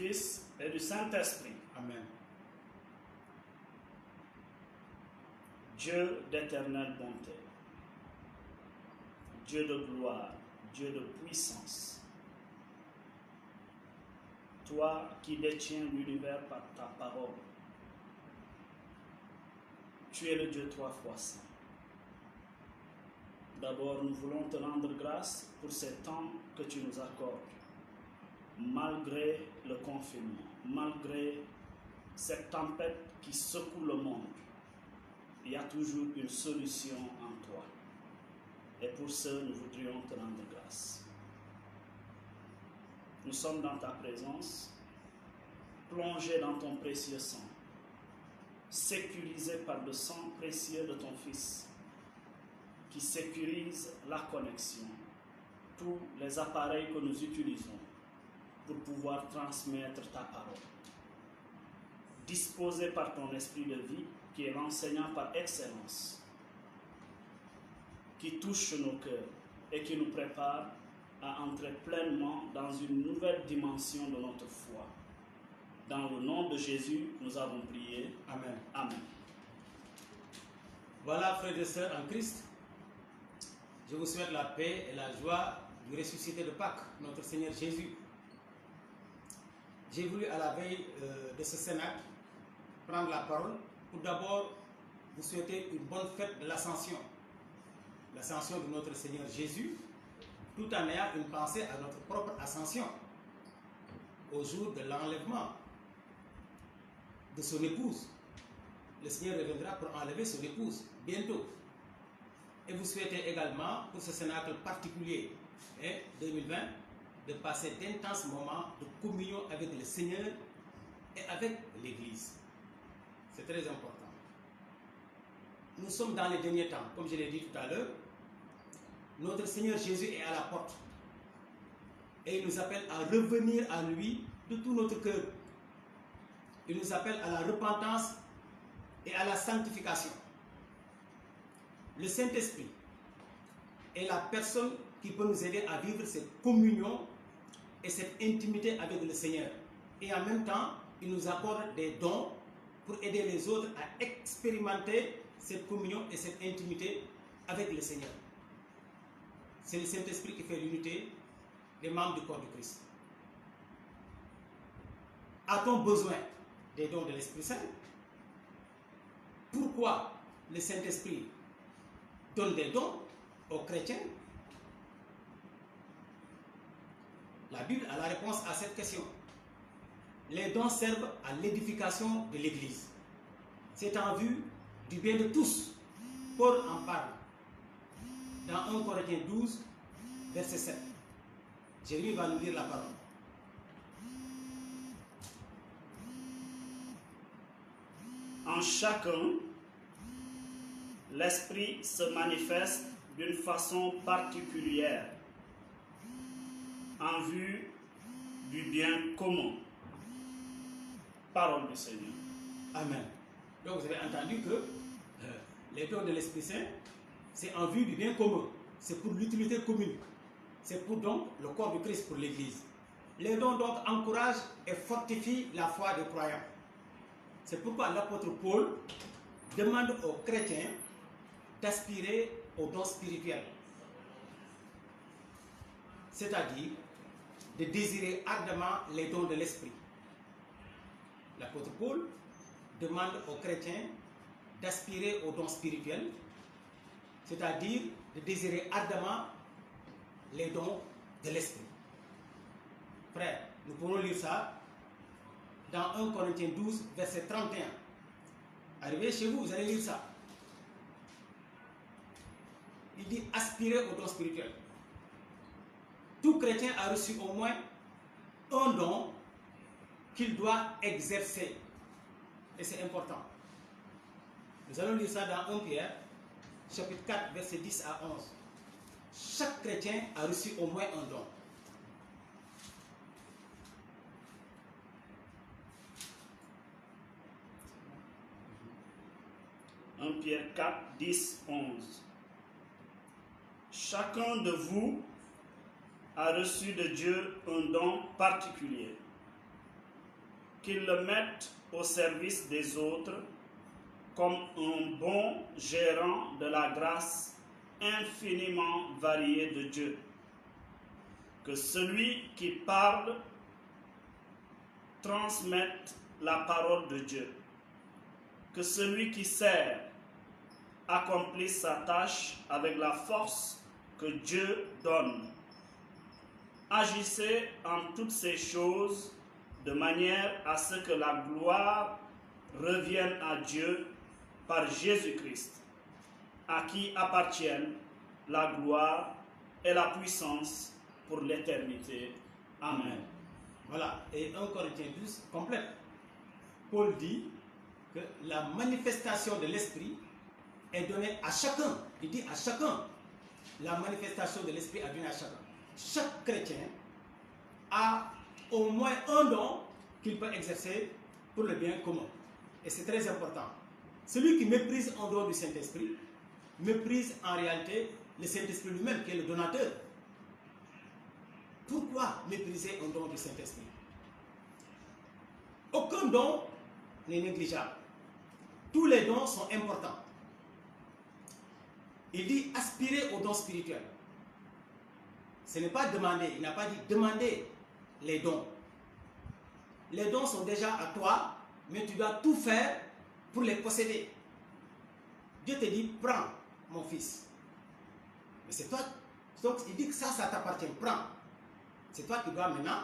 Fils et du Saint-Esprit. Amen. Dieu d'éternelle bonté, Dieu de gloire, Dieu de puissance, toi qui détiens l'univers par ta parole, tu es le Dieu trois fois saint. D'abord, nous voulons te rendre grâce pour ces temps que tu nous accordes, malgré le confinement, malgré cette tempête qui secoue le monde. Il y a toujours une solution en toi. Et pour ce, nous voudrions te rendre grâce. Nous sommes dans ta présence, plongés dans ton précieux sang, sécurisés par le sang précieux de ton Fils, qui sécurise la connexion, tous les appareils que nous utilisons pour pouvoir transmettre ta parole. Disposés par ton esprit de vie, qui est l'enseignant par excellence, qui touche nos cœurs et qui nous prépare à entrer pleinement dans une nouvelle dimension de notre foi. Dans le nom de Jésus, nous avons prié. Amen. Amen. Voilà, frères et sœurs en Christ, je vous souhaite la paix et la joie du ressuscité de Pâques, notre Seigneur Jésus. J'ai voulu, à la veille de ce Cénacle, prendre la parole pour d'abord vous souhaiter une bonne fête de l'Ascension. L'Ascension de notre Seigneur Jésus, tout en ayant une pensée à notre propre ascension, au jour de l'enlèvement de son épouse. Le Seigneur reviendra pour enlever son épouse bientôt. Et vous souhaitez également, pour ce Cénacle particulier 2020, de passer d'intenses moments de communion avec le Seigneur et avec l'Église. C'est très important. Nous sommes dans les derniers temps, comme je l'ai dit tout à l'heure. Notre Seigneur Jésus est à la porte. Et il nous appelle à revenir à lui de tout notre cœur. Il nous appelle à la repentance et à la sanctification. Le Saint-Esprit est la personne qui peut nous aider à vivre cette communion et cette intimité avec le Seigneur. Et en même temps, il nous accorde des dons pour aider les autres à expérimenter cette communion et cette intimité avec le Seigneur. C'est le Saint-Esprit qui fait l'unité des membres du corps de Christ. A-t-on besoin des dons de l'Esprit Saint? Pourquoi le Saint-Esprit donne des dons aux chrétiens? La Bible a la réponse à cette question. Les dons servent à l'édification de l'Église. C'est en vue du bien de tous. Paul en parle dans 1 Corinthiens 12, verset 7. Jérémie va nous lire la parole. En chacun, l'Esprit se manifeste d'une façon particulière en vue du bien commun. Parole du Seigneur. Amen. Donc vous avez entendu que les dons de l'Esprit Saint, c'est en vue du bien commun. C'est pour l'utilité commune. C'est pour donc le corps de Christ, pour l'Église. Les dons donc encouragent et fortifient la foi des croyants. C'est pourquoi l'apôtre Paul demande aux chrétiens d'aspirer aux dons spirituels. C'est-à-dire de désirer ardemment les dons de l'Esprit. L'apôtre Paul demande aux chrétiens d'aspirer aux dons spirituels, c'est-à-dire de désirer ardemment les dons de l'Esprit. Frère, nous pourrons lire ça dans 1 Corinthiens 12, verset 31. Arrivez chez vous, vous allez lire ça. Il dit aspirer aux dons spirituels. Tout chrétien a reçu au moins un don qu'il doit exercer. Et c'est important. Nous allons lire ça dans 1 Pierre, chapitre 4, verset 10 à 11. Chaque chrétien a reçu au moins un don. Pierre 4, 10, 11. Chacun de vous a reçu de Dieu un don particulier. qu'il le mette au service des autres comme un bon gérant de la grâce infiniment variée de Dieu. Que celui qui parle transmette la parole de Dieu. Que celui qui sert accomplisse sa tâche avec la force que Dieu donne. Agissez en toutes ces choses de manière à ce que la gloire revienne à Dieu par Jésus-Christ, à qui appartiennent la gloire et la puissance pour l'éternité. Amen. Voilà, et 1 Corinthiens 12 complète. Paul dit que la manifestation de l'Esprit est donnée à chacun. Il dit à chacun. La manifestation de l'Esprit est donnée à chacun. Chaque chrétien a au moins un don qu'il peut exercer pour le bien commun. Et c'est très important. Celui qui méprise un don du Saint-Esprit méprise en réalité le Saint-Esprit lui-même qui est le donateur. Pourquoi mépriser un don du Saint-Esprit? Aucun don n'est négligeable. Tous les dons sont importants. Il dit aspirer aux dons spirituels. Ce n'est pas demander, il n'a pas dit demander les dons. Les dons sont déjà à toi, mais tu dois tout faire pour les posséder. Dieu te dit, prends mon fils. Mais c'est toi. Donc il dit que ça t'appartient, prends. C'est toi qui dois maintenant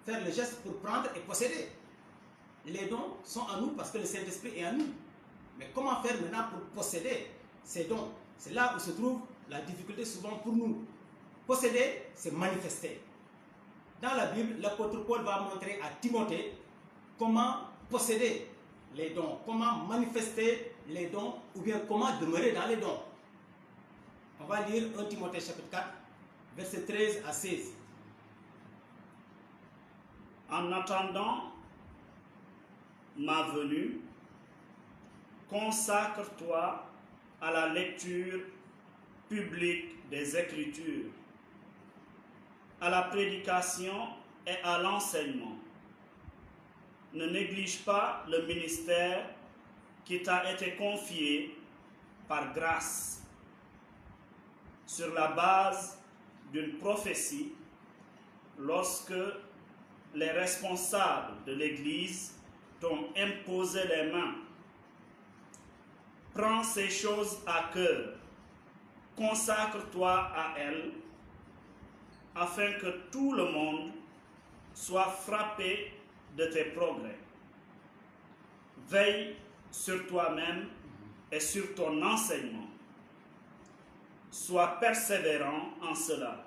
faire le geste pour prendre et posséder. Les dons sont en nous parce que le Saint-Esprit est en nous. Mais comment faire maintenant pour posséder ces dons? C'est là où se trouve la difficulté souvent pour nous. Posséder, c'est manifester. Dans la Bible, l'apôtre Paul va montrer à Timothée comment posséder les dons, comment manifester les dons ou bien comment demeurer dans les dons. On va lire 1 Timothée chapitre 4, versets 13 à 16. En attendant ma venue, consacre-toi à la lecture publique des Écritures, à la prédication et à l'enseignement. Ne néglige pas le ministère qui t'a été confié par grâce, sur la base d'une prophétie, lorsque les responsables de l'Église t'ont imposé les mains. Prends ces choses à cœur, consacre-toi à elles, afin que tout le monde soit frappé de tes progrès. Veille sur toi-même et sur ton enseignement. Sois persévérant en cela.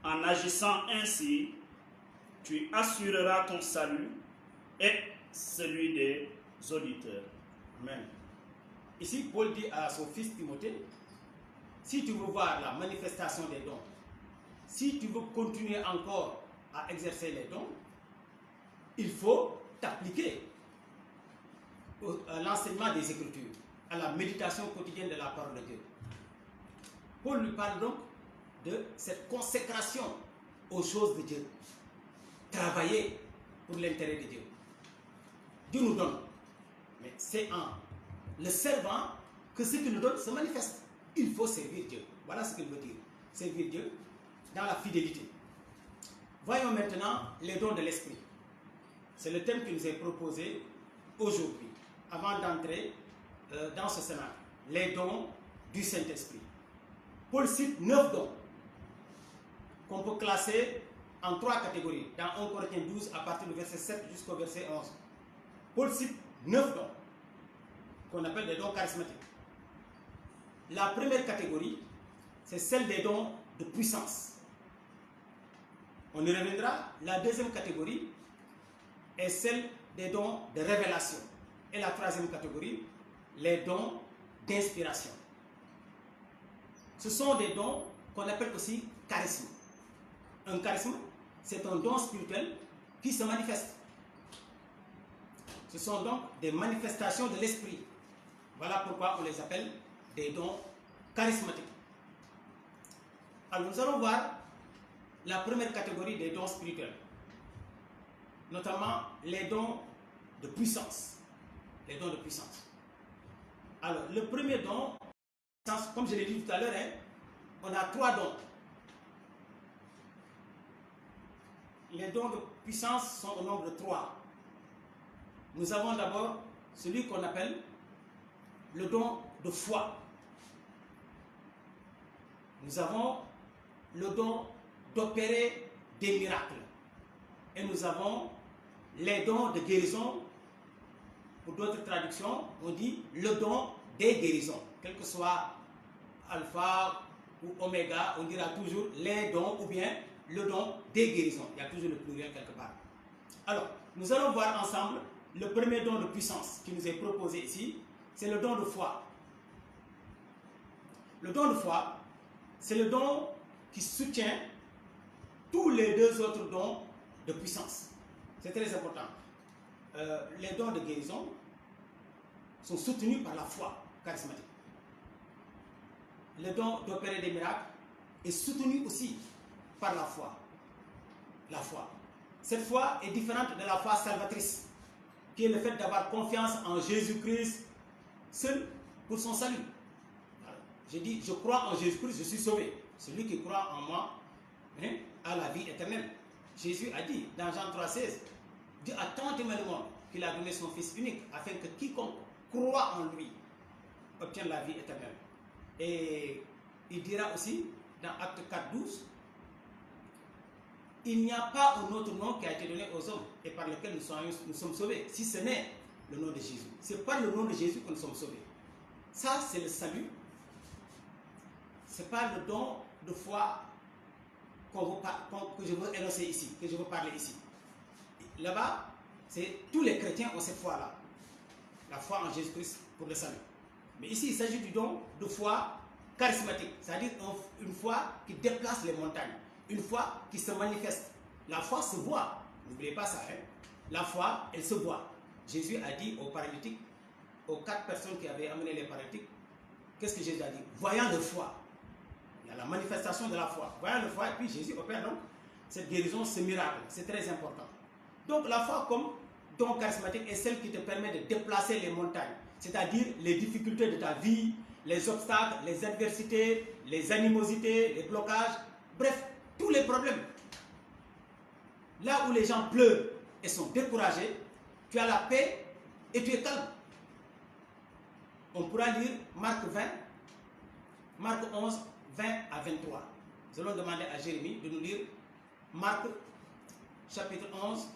En agissant ainsi, tu assureras ton salut et celui des auditeurs. Amen. Ici, Paul dit à son fils Timothée, si tu veux voir la manifestation des dons, si tu veux continuer encore à exercer les dons, il faut t'appliquer à l'enseignement des Écritures, à la méditation quotidienne de la parole de Dieu. Paul lui parle donc de cette consécration aux choses de Dieu. Travailler pour l'intérêt de Dieu. Dieu nous donne, mais c'est en le servant que ce qu'il nous donne se manifeste. Il faut servir Dieu. Voilà ce qu'il veut dire. Servir Dieu dans la fidélité. Voyons maintenant les dons de l'Esprit. C'est le thème qui nous est proposé aujourd'hui, avant d'entrer dans ce séminaire. Les dons du Saint-Esprit. Paul cite 9 dons qu'on peut classer en 3 catégories, dans 1 Corinthiens 12 à partir du verset 7 jusqu'au verset 11. Paul cite 9 dons qu'on appelle des dons charismatiques. La première catégorie, c'est celle des dons de puissance. On y reviendra. La deuxième catégorie est celle des dons de révélation. Et la troisième catégorie, les dons d'inspiration. Ce sont des dons qu'on appelle aussi charisme. Un charisme, c'est un don spirituel qui se manifeste. Ce sont donc des manifestations de l'esprit. Voilà pourquoi on les appelle des dons charismatiques. Alors nous allons voir la première catégorie des dons spirituels. notamment les dons de puissance. Les dons de puissance. Alors, le premier don, comme je l'ai dit tout à l'heure, on a 3 dons. Les dons de puissance sont au nombre de 3. Nous avons d'abord celui qu'on appelle le don de foi. Nous avons le don d'opérer des miracles. Et nous avons les dons de guérison. Pour d'autres traductions, on dit le don des guérisons. Quel que soit alpha ou oméga, on dira toujours les dons ou bien le don des guérisons. Il y a toujours le pluriel quelque part. Alors, nous allons voir ensemble le premier don de puissance qui nous est proposé ici. C'est le don de foi. Le don de foi, c'est le don qui soutient tous les 2 autres dons de puissance. C'est très important. Les dons de guérison sont soutenus par la foi charismatique. Le don d'opérer des miracles est soutenu aussi par la foi. La foi. Cette foi est différente de la foi salvatrice, qui est le fait d'avoir confiance en Jésus-Christ seul pour son salut. J'ai dit, je crois en Jésus-Christ, je suis sauvé. Celui qui croit en moi a la vie éternelle. Jésus a dit dans Jean 3,16, Dieu a tant aimé le monde qu'il a donné son Fils unique, afin que quiconque croit en lui obtienne la vie éternelle. Et il dira aussi dans Acte 4,12, il n'y a pas un autre nom qui a été donné aux hommes et par lequel nous sommes sauvés, si ce n'est le nom de Jésus. C'est par le nom de Jésus que nous sommes sauvés. Ça, c'est le salut. Ce n'est pas le don de foi que je veux énoncer ici, que je veux parler ici. Là-bas, tous les chrétiens ont cette foi-là. La foi en Jésus-Christ pour le salut. Mais ici, il s'agit du don de foi charismatique, c'est-à-dire une foi qui déplace les montagnes, une foi qui se manifeste. La foi se voit, n'oubliez pas ça. La foi, elle se voit. Jésus a dit aux paralytiques, aux 4 personnes qui avaient amené les paralytiques, qu'est-ce que Jésus a dit? Voyant le foi. Il y a la manifestation de la foi. Voyant le foi, et puis Jésus opère donc cette guérison, ce miracle. C'est très important. Donc la foi comme don charismatique est celle qui te permet de déplacer les montagnes, c'est-à-dire les difficultés de ta vie, les obstacles, les adversités, les animosités, les blocages, bref, tous les problèmes. Là où les gens pleurent et sont découragés, tu as la paix et tu es calme. On pourra lire Marc 20, Marc 11, 20 à 23. Nous allons demander à Jérémie de nous lire Marc chapitre 11,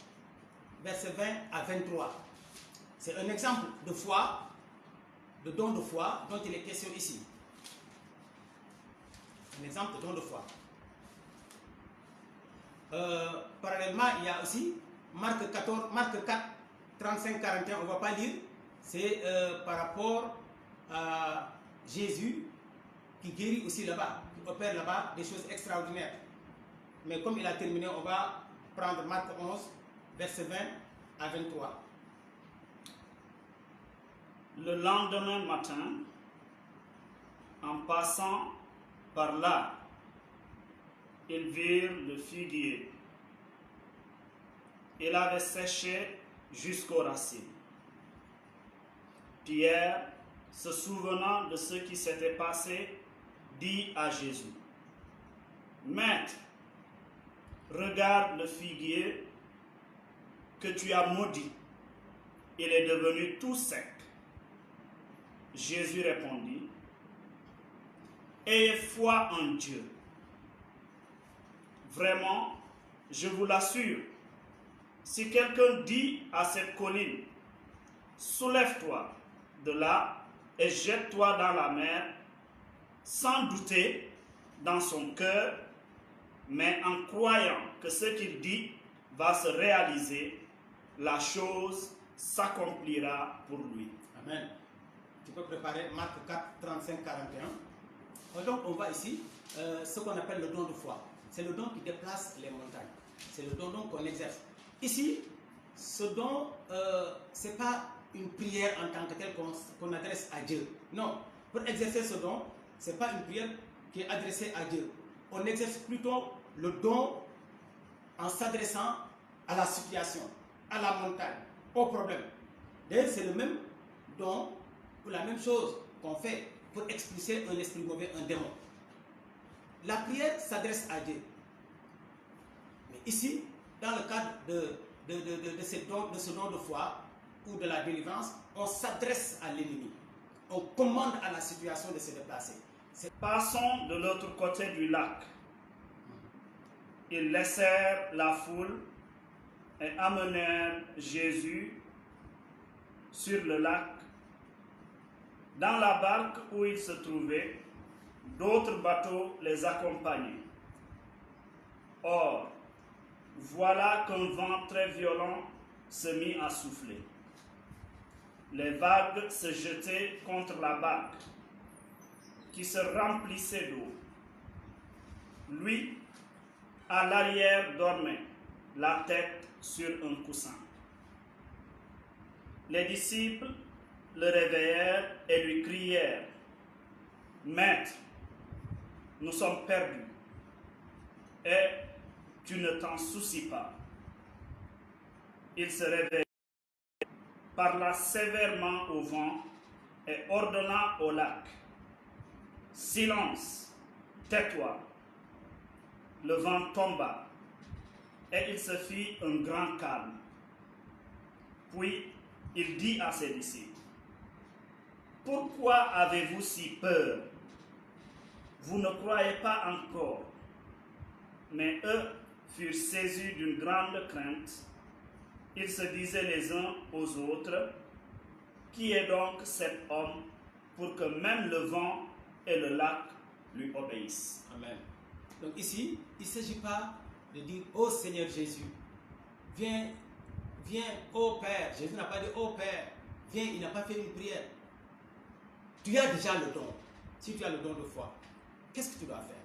verset 20 à 23. C'est un exemple de foi, de don de foi dont il est question ici. Un exemple de don de foi. Parallèlement, il y a aussi Marc 4, 35, 41, on ne va pas lire. C'est par rapport à Jésus qui guérit aussi là-bas, qui opère là-bas des choses extraordinaires. Mais comme il a terminé, on va prendre Marc 11, verset 20 à 23. Le lendemain matin, en passant par là, ils virent le figuier. Il avait séché jusqu'aux racines. Pierre, se souvenant de ce qui s'était passé, dit à Jésus, « Maître, regarde le figuier que tu as maudit. Il est devenu tout sec. » Jésus répondit, « Ayez foi en Dieu. Vraiment, je vous l'assure, si quelqu'un dit à cette colline, « Soulève-toi de là et jette-toi dans la mer », sans douter dans son cœur, mais en croyant que ce qu'il dit va se réaliser, la chose s'accomplira pour lui. Amen. Tu peux préparer Marc 4, 35, 41. Donc on voit ici ce qu'on appelle le don de foi. C'est le don qui déplace les montagnes. C'est le don qu'on exerce. Ici, ce don, ce n'est pas une prière en tant que telle qu'on adresse à Dieu. Non, pour exercer ce don, ce n'est pas une prière qui est adressée à Dieu. On exerce plutôt le don en s'adressant à la situation. à la montagne, au problème. D'ailleurs, c'est le même don, ou la même chose qu'on fait pour expulser un esprit mauvais, un démon. La prière s'adresse à Dieu. Mais ici, dans le cadre de ce don de foi ou de la délivrance, on s'adresse à l'ennemi. On commande à la situation de se déplacer. Passons de l'autre côté du lac. Ils laissèrent la foule et amenèrent Jésus sur le lac. Dans la barque où il se trouvait, d'autres bateaux les accompagnaient. Or, voilà qu'un vent très violent se mit à souffler. Les vagues se jetaient contre la barque, qui se remplissait d'eau. Lui, à l'arrière, dormait, la tête sur un coussin. Les disciples le réveillèrent et lui crièrent: « Maître, nous sommes perdus, et tu ne t'en soucies pas. » Il se réveilla, parla sévèrement au vent et ordonna au lac: « Silence, tais-toi. » Le vent tomba et il se fit un grand calme. Puis il dit à ses disciples: « Pourquoi avez-vous si peur? Vous ne croyez pas encore. » Mais eux furent saisis d'une grande crainte. Ils se disaient les uns aux autres: « Qui est donc cet homme pour que même le vent et le lac lui obéissent? » Amen. Donc ici, il ne s'agit pas de dire « Ô Seigneur Jésus, viens, viens, ô Père ». Jésus n'a pas dit « Ô Père, viens », il n'a pas fait une prière. Tu as déjà le don. Si tu as le don de foi, qu'est-ce que tu dois faire?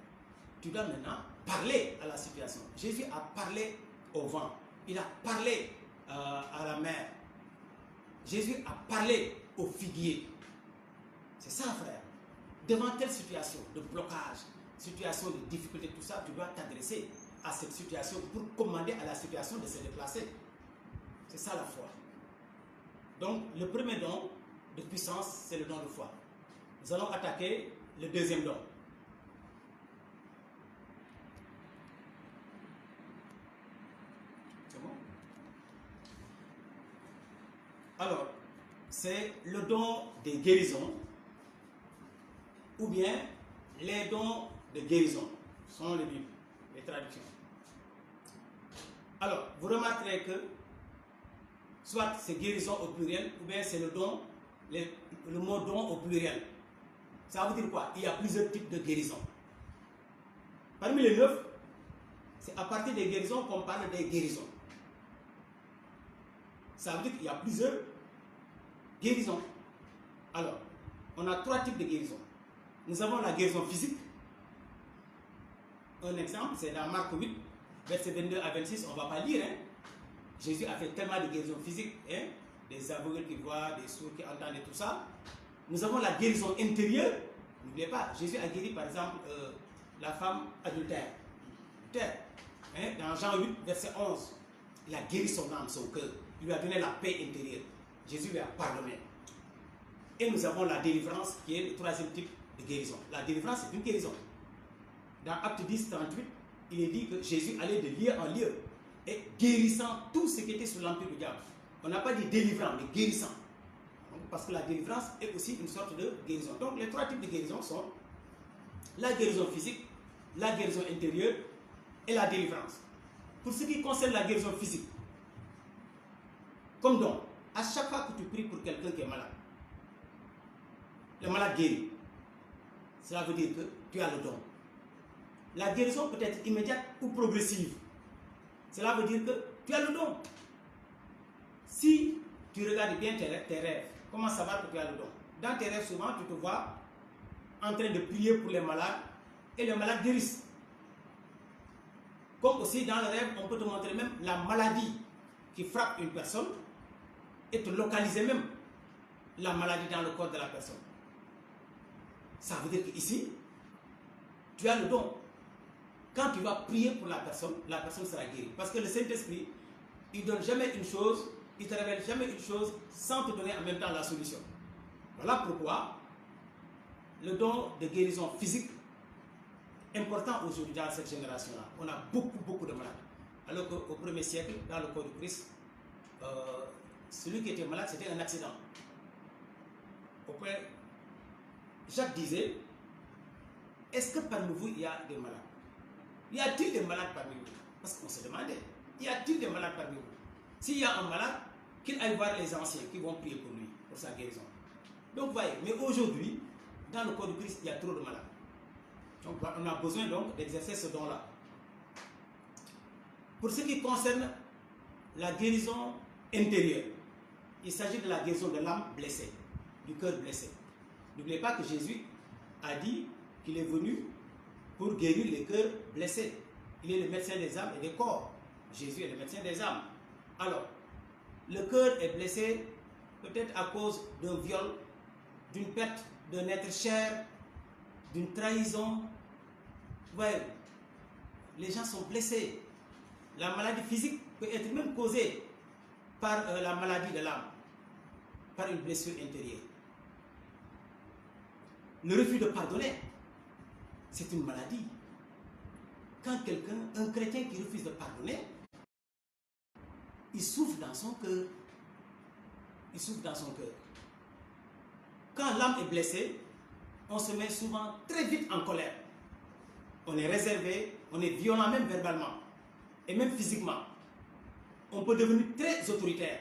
Tu dois maintenant parler à la situation. Jésus a parlé au vent. Il a parlé à la mer. Jésus a parlé au figuier. C'est ça, frère. Devant telle situation de blocage, situation de difficulté, tout ça, tu dois t'adresser à cette situation pour commander à la situation de se déplacer. C'est ça la foi. Donc, le premier don de puissance, c'est le don de foi. Nous allons attaquer le deuxième don. C'est bon? Alors, c'est le don des guérisons ou bien les dons de guérison, selon les Bibles, les traductions. Alors, vous remarquerez que soit c'est guérison au pluriel, ou bien c'est le don, le mot don au pluriel. Ça veut dire quoi? Il y a plusieurs types de guérisons. Parmi les 9, c'est à partir des guérisons qu'on parle des guérisons. Ça veut dire qu'il y a plusieurs guérisons. Alors, on a 3 types de guérisons. Nous avons la guérison physique. Un exemple, c'est dans Marc 8, versets 22 à 26, on ne va pas lire. Hein? Jésus a fait tellement de guérisons physiques, hein? Des aveugles qui voient, des sourds qui entendent et tout ça. Nous avons la guérison intérieure. N'oubliez pas, Jésus a guéri par exemple la femme adultère. Hein? Dans Jean 8, verset 11, il a guéri son âme, son cœur. Il lui a donné la paix intérieure. Jésus lui a pardonné. Et nous avons la délivrance qui est le 3e type de guérison. La délivrance, c'est une guérison. Dans Acte 10, 38, il est dit que Jésus allait de lieu en lieu et guérissant tout ce qui était sous l'empire du diable. On n'a pas dit délivrant, mais guérissant. Donc, parce que la délivrance est aussi une sorte de guérison. Donc les 3 types de guérison sont la guérison physique, la guérison intérieure et la délivrance. Pour ce qui concerne la guérison physique, comme donc, à chaque fois que tu pries pour quelqu'un qui est malade, le malade guérit. Cela veut dire que tu as le don. La guérison peut être immédiate ou progressive. Cela veut dire que tu as le don. Si tu regardes bien tes rêves, comment savoir que tu as le don? Dans tes rêves, souvent, tu te vois en train de prier pour les malades et les malades guérissent. Comme aussi dans le rêve, on peut te montrer même la maladie qui frappe une personne et te localiser même la maladie dans le corps de la personne. Ça veut dire qu'ici, tu as le don. Quand tu vas prier pour la personne sera guérie. Parce que le Saint-Esprit il ne donne jamais une chose, il ne te révèle jamais une chose sans te donner en même temps la solution. Voilà pourquoi le don de guérison physique est important aujourd'hui dans cette génération-là. On a beaucoup de malades. Alors qu'au premier siècle, dans le corps de Christ, celui qui était malade, c'était un accident. Jacques disait, est-ce que parmi vous, il y a des malades? Y a-t-il des malades parmi vous? Parce qu'on se demandait, y a-t-il des malades parmi vous? S'il y a un malade, qu'il aille voir les anciens qui vont prier pour lui, pour sa guérison. Donc, voyez, mais aujourd'hui, dans le corps de Christ, il y a trop de malades. Donc, on a besoin donc d'exercer ce don-là. Pour ce qui concerne la guérison intérieure, il s'agit de la guérison de l'âme blessée, du cœur blessé. N'oubliez pas que Jésus a dit qu'il est venu pour guérir les cœurs blessés. Il est le médecin des âmes et des corps. Jésus est le médecin des âmes. Alors, le cœur est blessé peut-être à cause d'un viol, d'une perte d'un être cher, d'une trahison. Ouais, les gens sont blessés. La maladie physique peut être même causée par la maladie de l'âme, par une blessure intérieure. Le refus de pardonner, c'est une maladie. Quand quelqu'un, un chrétien qui refuse de pardonner, il souffre dans son cœur. Il souffre dans son cœur. Quand l'âme est blessée, on se met souvent très vite en colère. On est réservé, on est violent même verbalement et même physiquement. On peut devenir très autoritaire.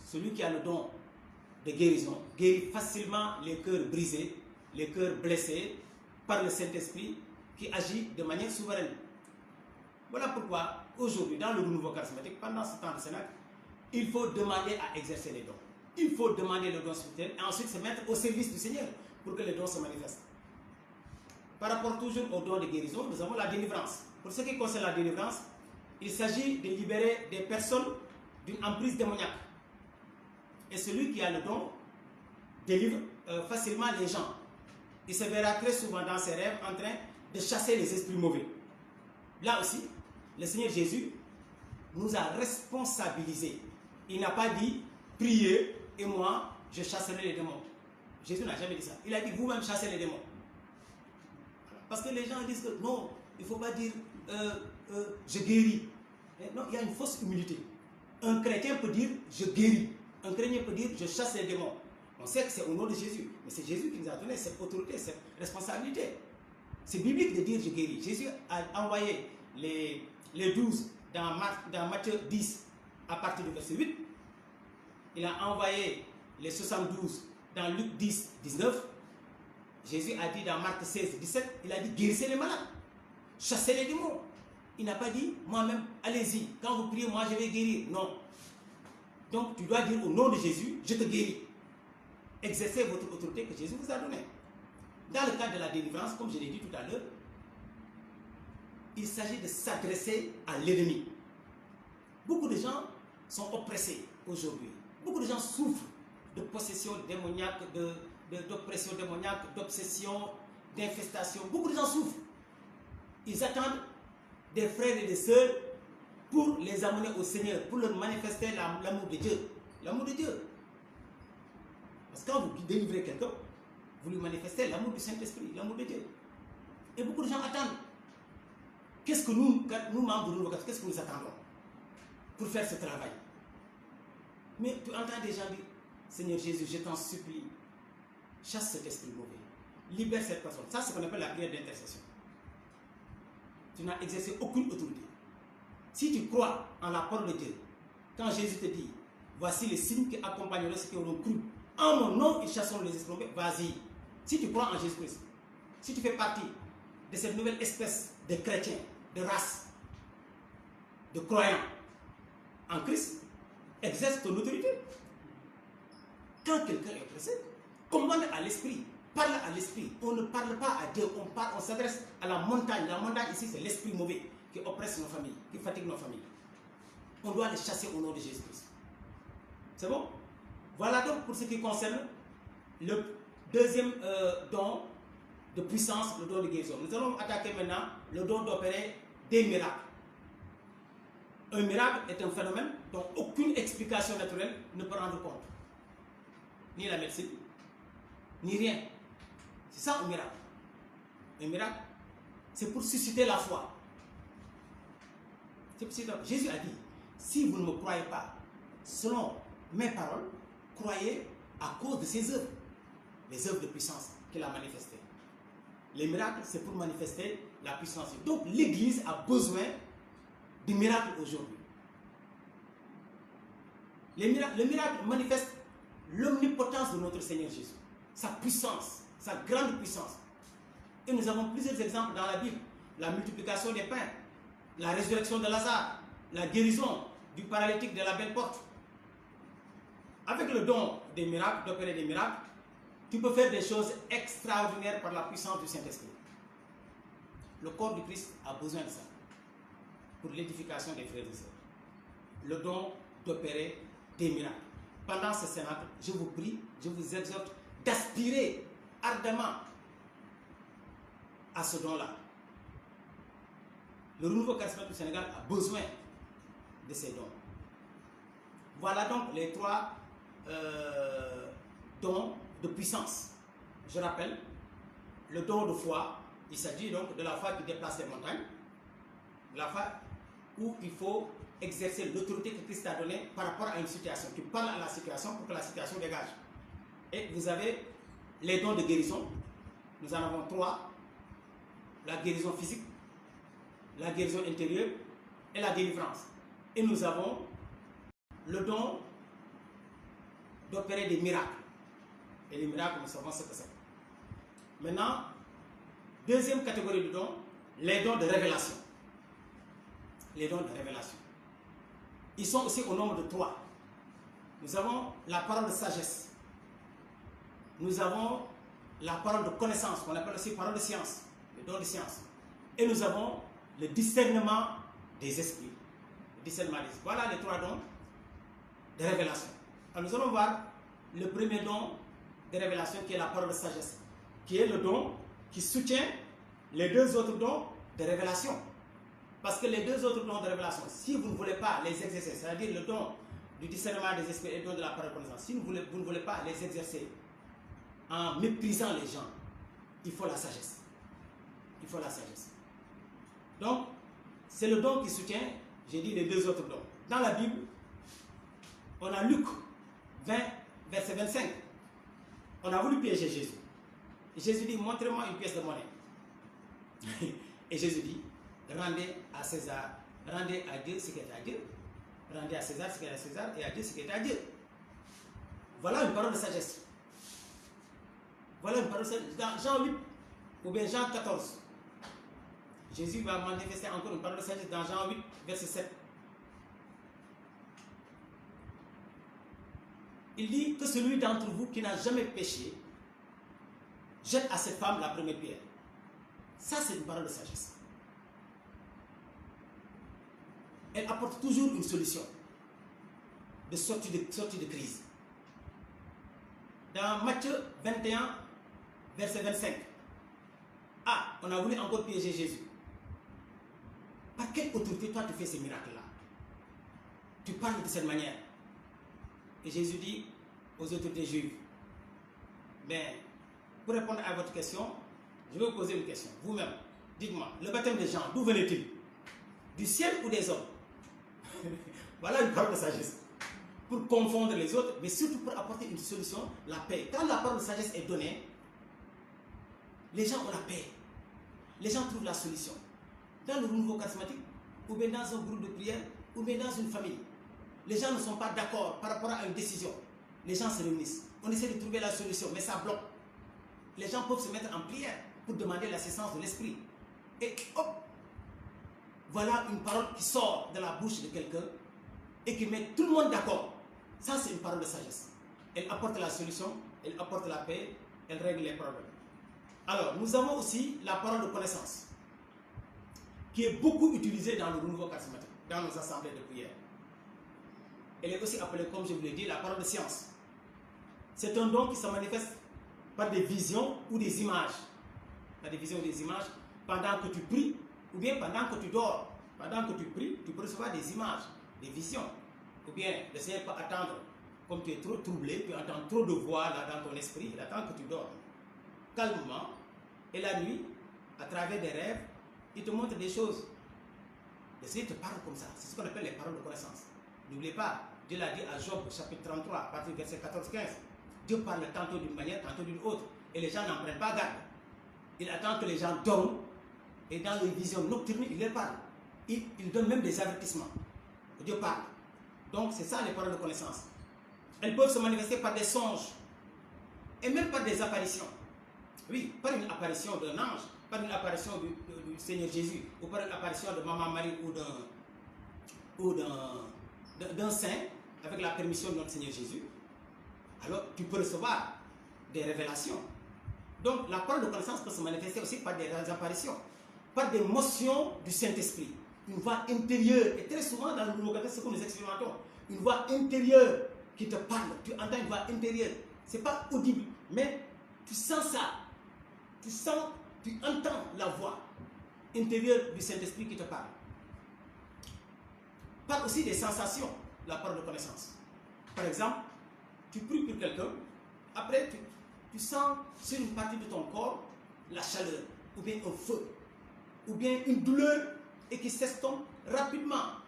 Celui qui a le don de guérison guérit facilement les cœurs brisés, les cœurs blessés par le Saint-Esprit qui agit de manière souveraine. Voilà pourquoi aujourd'hui, dans le renouveau charismatique, pendant ce temps de Sénat, il faut demander à exercer les dons. Il faut demander le don spirituel et ensuite se mettre au service du Seigneur pour que les dons se manifestent. Par rapport toujours au don de guérison, nous avons la délivrance. Pour ce qui concerne la délivrance, il s'agit de libérer des personnes d'une emprise démoniaque. Et celui qui a le don délivre facilement les gens. Il se verra très souvent dans ses rêves en train de chasser les esprits mauvais. Là aussi, le Seigneur Jésus nous a responsabilisés. Il n'a pas dit « priez et moi, je chasserai les démons ». Jésus n'a jamais dit ça. Il a dit « vous-même chassez les démons ». Parce que les gens disent que non, il ne faut pas dire je guéris. Non, il y a une fausse humilité. Un chrétien peut dire je guéris. Un chrétien peut dire je chasse les démons. On sait que c'est au nom de Jésus. Mais c'est Jésus qui nous a donné cette autorité, cette responsabilité. C'est biblique de dire je guéris. Jésus a envoyé les 12 dans Matthieu 10 à partir du verset 8. Il a envoyé les 72 dans Luc 10, 19. Jésus a dit dans Marc 16, 17, il a dit guérissez les malades, chassez les démons. Il n'a pas dit moi-même, allez-y, quand vous priez, moi je vais guérir. Non. Donc tu dois dire au nom de Jésus, je te guéris. Exercez votre autorité que Jésus vous a donnée. Dans le cadre de la délivrance, comme je l'ai dit tout à l'heure, il s'agit de s'adresser à l'ennemi. Beaucoup de gens sont oppressés aujourd'hui. Beaucoup de gens souffrent de possession démoniaque, d'oppression démoniaque, d'obsession, d'infestation. Beaucoup de gens souffrent. Ils attendent des frères et des sœurs pour les amener au Seigneur, pour leur manifester l'amour de Dieu. L'amour de Dieu. Parce que quand vous délivrez quelqu'un, vous lui manifestez l'amour du Saint-Esprit, l'amour de Dieu. Et beaucoup de gens attendent. Qu'est-ce que nous membres de l'Église, qu'est-ce que nous attendons pour faire ce travail? Mais tu entends des gens dire, Seigneur Jésus, je t'en supplie, chasse cet esprit mauvais, libère cette personne. Ça, c'est ce qu'on appelle la prière d'intercession. Tu n'as exercé aucune autorité. Si tu crois en la parole de Dieu, quand Jésus te dit, voici les signes qui accompagneront ceux qui auront cru, en mon nom, ils chasseront les esprits mauvais, vas-y. Si tu crois en Jésus-Christ, si tu fais partie de cette nouvelle espèce de chrétiens, de race, de croyants en Christ, exerce ton autorité. Quand quelqu'un est oppressé, commande à l'esprit, parle à l'esprit. On ne parle pas à Dieu, on s'adresse à la montagne. La montagne ici, c'est l'esprit mauvais qui oppresse nos familles, qui fatigue nos familles. On doit les chasser au nom de Jésus-Christ. C'est bon? Voilà donc pour ce qui concerne le deuxième don de puissance, le don de guérison. Nous allons attaquer maintenant le don d'opérer des miracles. Un miracle est un phénomène dont aucune explication naturelle ne peut rendre compte. Ni la médecine, ni rien. C'est ça un miracle. Un miracle, c'est pour susciter la foi. Jésus a dit, si vous ne me croyez pas, selon mes paroles, croyez à cause de ses œuvres, les œuvres de puissance qu'il a manifestées. Les miracles, c'est pour manifester la puissance. Donc l'Église a besoin de miracles aujourd'hui. Le miracle manifeste l'omnipotence de notre Seigneur Jésus, sa puissance, sa grande puissance. Et nous avons plusieurs exemples dans la Bible. La multiplication des pains, la résurrection de Lazare, la guérison du paralytique de la belle porte. Avec le don des miracles, d'opérer des miracles, tu peux faire des choses extraordinaires par la puissance du Saint-Esprit. Le corps du Christ a besoin de ça pour l'édification des frères et sœurs. Le don d'opérer des miracles. Pendant ce cénacle, je vous prie, je vous exhorte d'aspirer ardemment à ce don-là. Le renouveau charismatique du Sénégal a besoin de ces dons. Voilà donc les trois dons de puissance. Je rappelle, le don de foi, il s'agit donc de la foi qui déplace les montagnes, de la foi où il faut exercer l'autorité que Christ a donnée par rapport à une situation. Tu parles à la situation pour que la situation dégage. Et vous avez les dons de guérison. Nous en avons trois. La guérison physique, la guérison intérieure et la délivrance. Et nous avons le don d'opérer des miracles. Et les miracles, nous savons ce que c'est. Maintenant, deuxième catégorie de dons, les dons de révélation. Les dons de révélation. Ils sont aussi au nombre de trois. Nous avons la parole de sagesse. Nous avons la parole de connaissance, qu'on appelle aussi parole de science, le don de science. Et nous avons le discernement des esprits. Le discernement des esprits. Voilà les trois dons de révélation. Alors nous allons voir le premier don de révélation qui est la parole de sagesse, qui est le don qui soutient les deux autres dons de révélation. Parce que les deux autres dons de révélation, si vous ne voulez pas les exercer, c'est-à-dire le don du discernement des esprits et le don de la parole de connaissance, si vous ne voulez pas les exercer en méprisant les gens, il faut la sagesse. Il faut la sagesse. Donc, c'est le don qui soutient, j'ai dit, les deux autres dons. Dans la Bible, on a Luc 20, verset 25. On a voulu piéger Jésus. Et Jésus dit, montrez-moi une pièce de monnaie. Et Jésus dit, rendez à César, rendez à Dieu ce qui est à Dieu, rendez à César ce qui est à César et à Dieu ce qui est à Dieu. Voilà une parole de sagesse. Voilà une parole de sagesse. Dans Jean 8 ou bien Jean 14, Jésus va manifester encore une parole de sagesse dans Jean 8, verset 7. Il dit que celui d'entre vous qui n'a jamais péché jette à cette femme la première pierre. Ça, c'est une parole de sagesse. Elle apporte toujours une solution de sortie de crise. Dans Matthieu 21, verset 25, on a voulu encore piéger Jésus. Par quelle autorité toi tu fais ces miracles-là? Tu parles de cette manière. Et Jésus dit aux autorités juives, mais pour répondre à votre question, je vais vous poser une question. Vous-même, dites-moi, le baptême de Jean, d'où venait-il? Du ciel ou des hommes? Voilà une parole de sagesse. Pour confondre les autres, mais surtout pour apporter une solution, la paix. Quand la parole de sagesse est donnée, les gens ont la paix. Les gens trouvent la solution. Dans le renouveau charismatique, ou bien dans un groupe de prière, ou bien dans une famille. Les gens ne sont pas d'accord par rapport à une décision. Les gens se réunissent. On essaie de trouver la solution, mais ça bloque. Les gens peuvent se mettre en prière pour demander l'assistance de l'esprit. Et hop, voilà une parole qui sort de la bouche de quelqu'un et qui met tout le monde d'accord. Ça, c'est une parole de sagesse. Elle apporte la solution, elle apporte la paix, elle règle les problèmes. Alors, nous avons aussi la parole de connaissance, qui est beaucoup utilisée dans le renouveau charismatique, dans nos assemblées de prière. Elle est aussi appelée, comme je vous l'ai dit, la parole de science. C'est un don qui se manifeste par des visions ou des images. Par des visions ou des images pendant que tu pries ou bien pendant que tu dors. Pendant que tu pries, tu peux recevoir des images, des visions. Ou bien le Seigneur peut attendre, comme tu es trop troublé, tu entends trop de voix là dans ton esprit, il attend que tu dors calmement. Et la nuit, à travers des rêves, il te montre des choses. Le Seigneur te parle comme ça. C'est ce qu'on appelle les paroles de connaissance. N'oubliez pas, Dieu l'a dit à Job, chapitre 33, à partir du verset 14-15. Dieu parle tantôt d'une manière, tantôt d'une autre. Et les gens n'en prennent pas garde. Il attend que les gens dorment. Et dans les visions nocturnes, il leur parle. Il donne même des avertissements. Dieu parle. Donc, c'est ça les paroles de connaissance. Elles peuvent se manifester par des songes. Et même par des apparitions. Oui, par une apparition d'un ange, par une apparition du Seigneur Jésus, ou par une apparition de Maman Marie ou d'un saint, avec la permission de notre Seigneur Jésus. Alors, tu peux recevoir des révélations. Donc, la parole de connaissance peut se manifester aussi par des apparitions, par des motions du Saint-Esprit. Une voix intérieure, et très souvent dans le Nouveau Testament, c'est ce que nous expérimentons, une voix intérieure qui te parle. Tu entends une voix intérieure. Ce n'est pas audible, mais tu sens ça. Tu sens, tu entends la voix intérieure du Saint-Esprit qui te parle. Par aussi des sensations, la parole de connaissance. Par exemple, tu pries pour quelqu'un, après tu sens sur une partie de ton corps la chaleur, ou bien un feu, ou bien une douleur, et qui s'estompe rapidement,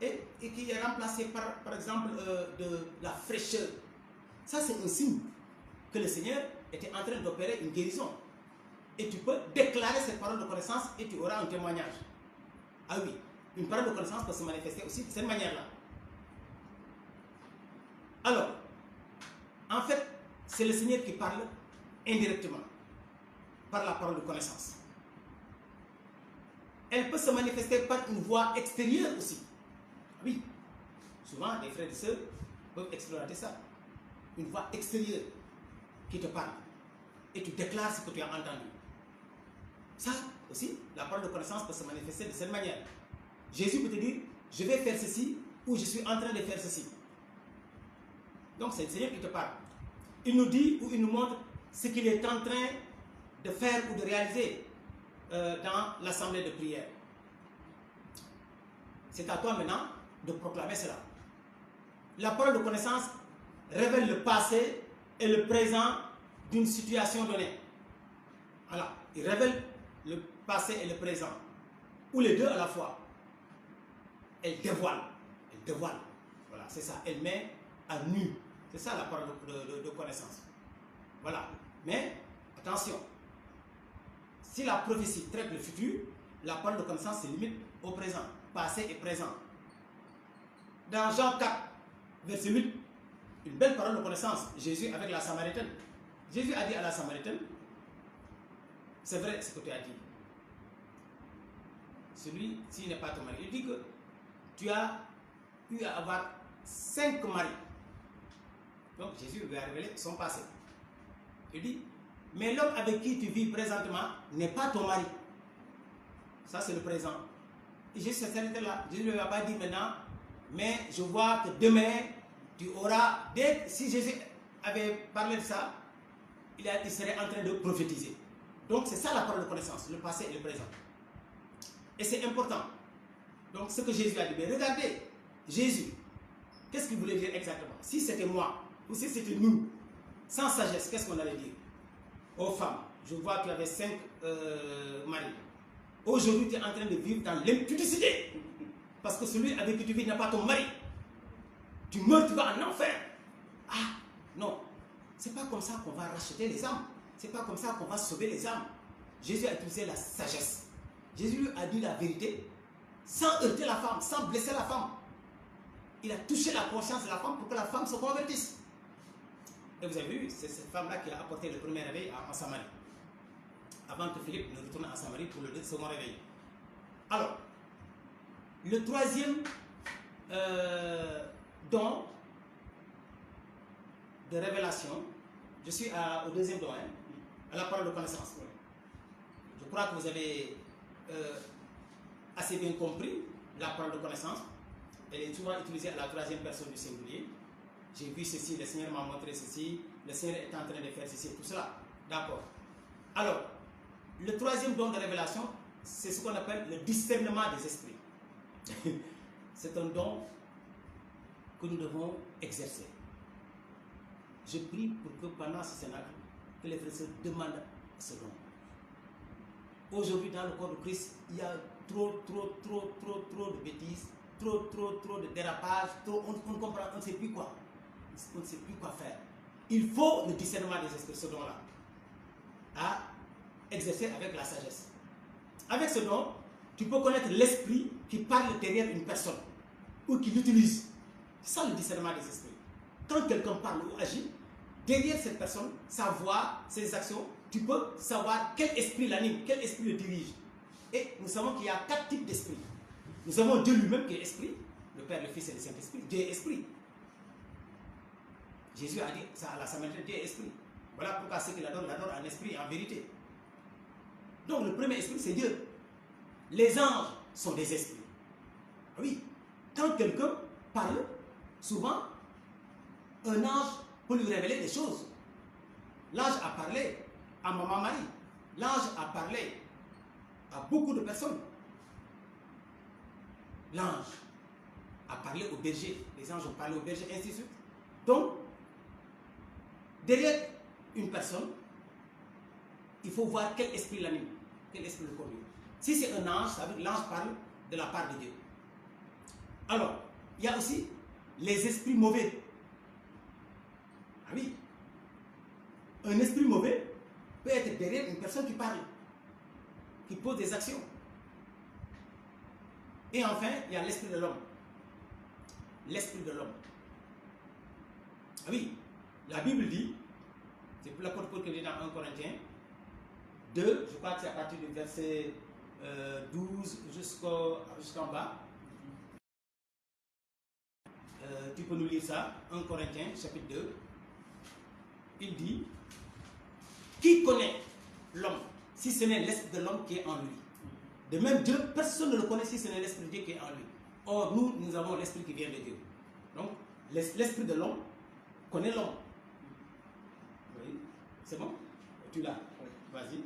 et qui est remplacée par exemple, de la fraîcheur. Ça, c'est un signe que le Seigneur était en train d'opérer une guérison. Et tu peux déclarer cette parole de connaissance et tu auras un témoignage. Ah oui, une parole de connaissance peut se manifester aussi de cette manière-là. Alors, en fait, c'est le Seigneur qui parle indirectement, par la parole de connaissance. Elle peut se manifester par une voix extérieure aussi. Oui, souvent les frères et sœurs peuvent explorer ça. Une voix extérieure qui te parle. Et tu déclares ce que tu as entendu. Ça aussi, la parole de connaissance peut se manifester de cette manière. Jésus peut te dire, je vais faire ceci, ou je suis en train de faire ceci. Donc c'est le Seigneur qui te parle. Il nous dit ou il nous montre ce qu'il est en train de faire ou de réaliser dans l'assemblée de prière. C'est à toi maintenant de proclamer cela. La parole de connaissance révèle le passé et le présent d'une situation donnée. Voilà, il révèle le passé et le présent, ou les deux à la fois. Elle dévoile. Voilà, c'est ça. Elle met à nu. C'est ça la parole de connaissance. Voilà. Mais attention, si la prophétie traite le futur, la parole de connaissance se limite au présent, passé et présent. Dans Jean 4, verset 8, une belle parole de connaissance, Jésus avec la Samaritaine. Jésus a dit à la Samaritaine, c'est vrai ce que tu as dit. Celui, s'il n'est pas ton mari, il dit que tu as eu à avoir 5 maris. Donc Jésus lui a révélé son passé. Il dit, mais l'homme avec qui tu vis présentement n'est pas ton mari. Ça c'est le présent. Et Jésus s'est arrêté là. Jésus ne lui a pas dit maintenant, mais je vois que demain, tu auras... Si Jésus avait parlé de ça, il serait en train de prophétiser. Donc c'est ça la parole de connaissance, le passé et le présent. Et c'est important. Donc ce que Jésus a dit, mais regardez, Jésus, qu'est-ce qu'il voulait dire exactement? Si c'était moi, ou si c'était nous, sans sagesse, qu'est-ce qu'on allait dire? Aux femmes, je vois que tu avais 5 maris. Aujourd'hui, tu es en train de vivre dans l'impudicité. Parce que celui avec qui tu vis n'est pas ton mari. Tu meurs, tu vas en enfer. Ah, non. C'est pas comme ça qu'on va racheter les âmes. C'est pas comme ça qu'on va sauver les âmes. Jésus a utilisé la sagesse. Jésus lui a dit la vérité sans heurter la femme, sans blesser la femme. Il a touché la conscience de la femme pour que la femme se convertisse. Et vous avez vu, c'est cette femme-là qui a apporté le premier réveil en Samarie. Avant que Philippe ne retourne en Samarie pour le second réveil. Alors, le troisième don de révélation, je suis au deuxième don, à la parole de connaissance. Je crois que vous avez assez bien compris la parole de connaissance. Elle est souvent utilisée à la troisième personne du singulier. J'ai vu ceci, le Seigneur m'a montré ceci, le Seigneur est en train de faire ceci, tout cela. D'accord. Alors, le troisième don de révélation, c'est ce qu'on appelle le discernement des esprits. C'est un don que nous devons exercer. Je prie pour que pendant ce cénacle, que les frères demandent ce don. Aujourd'hui, dans le corps de Christ, il y a trop de bêtises, trop de dérapages, on ne comprend, on ne sait plus quoi. On ne sait plus quoi faire. Il faut le discernement des esprits, ce don-là, à exercer avec la sagesse. Avec ce don, tu peux connaître l'esprit qui parle derrière une personne ou qui l'utilise. C'est ça le discernement des esprits. Quand quelqu'un parle ou agit, derrière cette personne, sa voix, ses actions, tu peux savoir quel esprit l'anime, quel esprit le dirige. Et nous savons qu'il y a 4 types d'esprits. Nous avons Dieu lui-même qui est esprit, le Père, le Fils et le Saint-Esprit. Dieu est esprit. Jésus a dit ça à la Samaritaine, Dieu est esprit. Voilà pourquoi ceux qui l'adorent en esprit et en vérité. Donc le premier esprit, c'est Dieu. Les anges sont des esprits. Oui, quand quelqu'un parle, souvent, un ange peut lui révéler des choses. L'ange a parlé à Maman Marie. L'ange a parlé à beaucoup de personnes. L'ange a parlé au berger. Les anges ont parlé au berger, ainsi de suite. Donc, derrière une personne, il faut voir quel esprit l'anime, quel esprit le conduit. Si c'est un ange, ça veut dire que l'ange parle de la part de Dieu. Alors, il y a aussi les esprits mauvais. Ah oui. Un esprit mauvais peut être derrière une personne qui parle, qui pose des actions. Et enfin, il y a l'esprit de l'homme. L'esprit de l'homme. Ah oui, la Bible dit, c'est pour l'apôtre Paul qui dit dans 1 Corinthiens 2, je crois que c'est à partir du verset 12 jusqu'en bas. Tu peux nous lire ça, 1 Corinthiens chapitre 2. Il dit, qui connaît l'homme si ce n'est l'esprit de l'homme qui est en lui? De même, Dieu, personne ne le connaît si ce n'est l'esprit de Dieu qui est en lui. Or, nous avons l'esprit qui vient de Dieu. Donc, l'esprit de l'homme connaît l'homme. Oui, c'est bon? Tu l'as? Oui. Vas-y.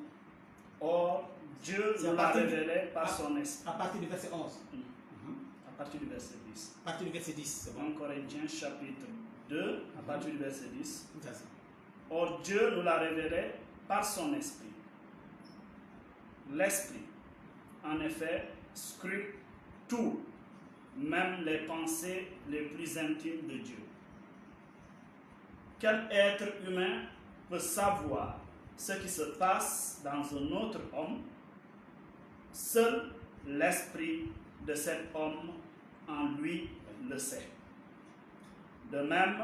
Or, Dieu nous l'a révélé par son esprit. À partir du verset 11. À partir du verset 10. À partir du verset 10, c'est bon. 1 Corinthiens chapitre 2, à partir du verset 10. Vas-y. Or, Dieu nous l'a révélé par son esprit. L'esprit, en effet, scrute tout, même les pensées les plus intimes de Dieu. Quel être humain peut savoir ce qui se passe dans un autre homme? Seul l'esprit de cet homme en lui le sait. De même,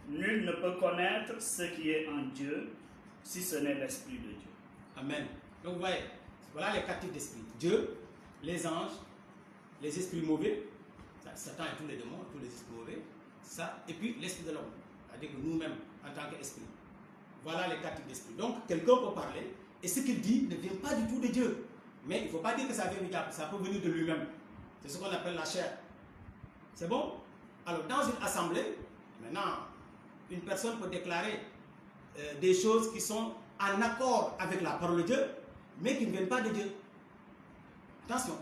nul ne peut connaître ce qui est en Dieu si ce n'est l'esprit de Dieu. Amen. Donc vous voyez, voilà les 4 types d'esprits. Dieu, les anges, les esprits mauvais, Satan et tous les démons, tous les esprits mauvais, ça, et puis l'esprit de l'homme, c'est-à-dire que nous-mêmes, en tant qu'esprit. Voilà les 4 types d'esprits. Donc quelqu'un peut parler, et ce qu'il dit ne vient pas du tout de Dieu. Mais il ne faut pas dire que ça vient du diable, ça peut venir de lui-même. C'est ce qu'on appelle la chair. C'est bon? Alors dans une assemblée, maintenant, une personne peut déclarer des choses qui sont en accord avec la parole de Dieu, mais qui ne viennent pas de Dieu. Attention.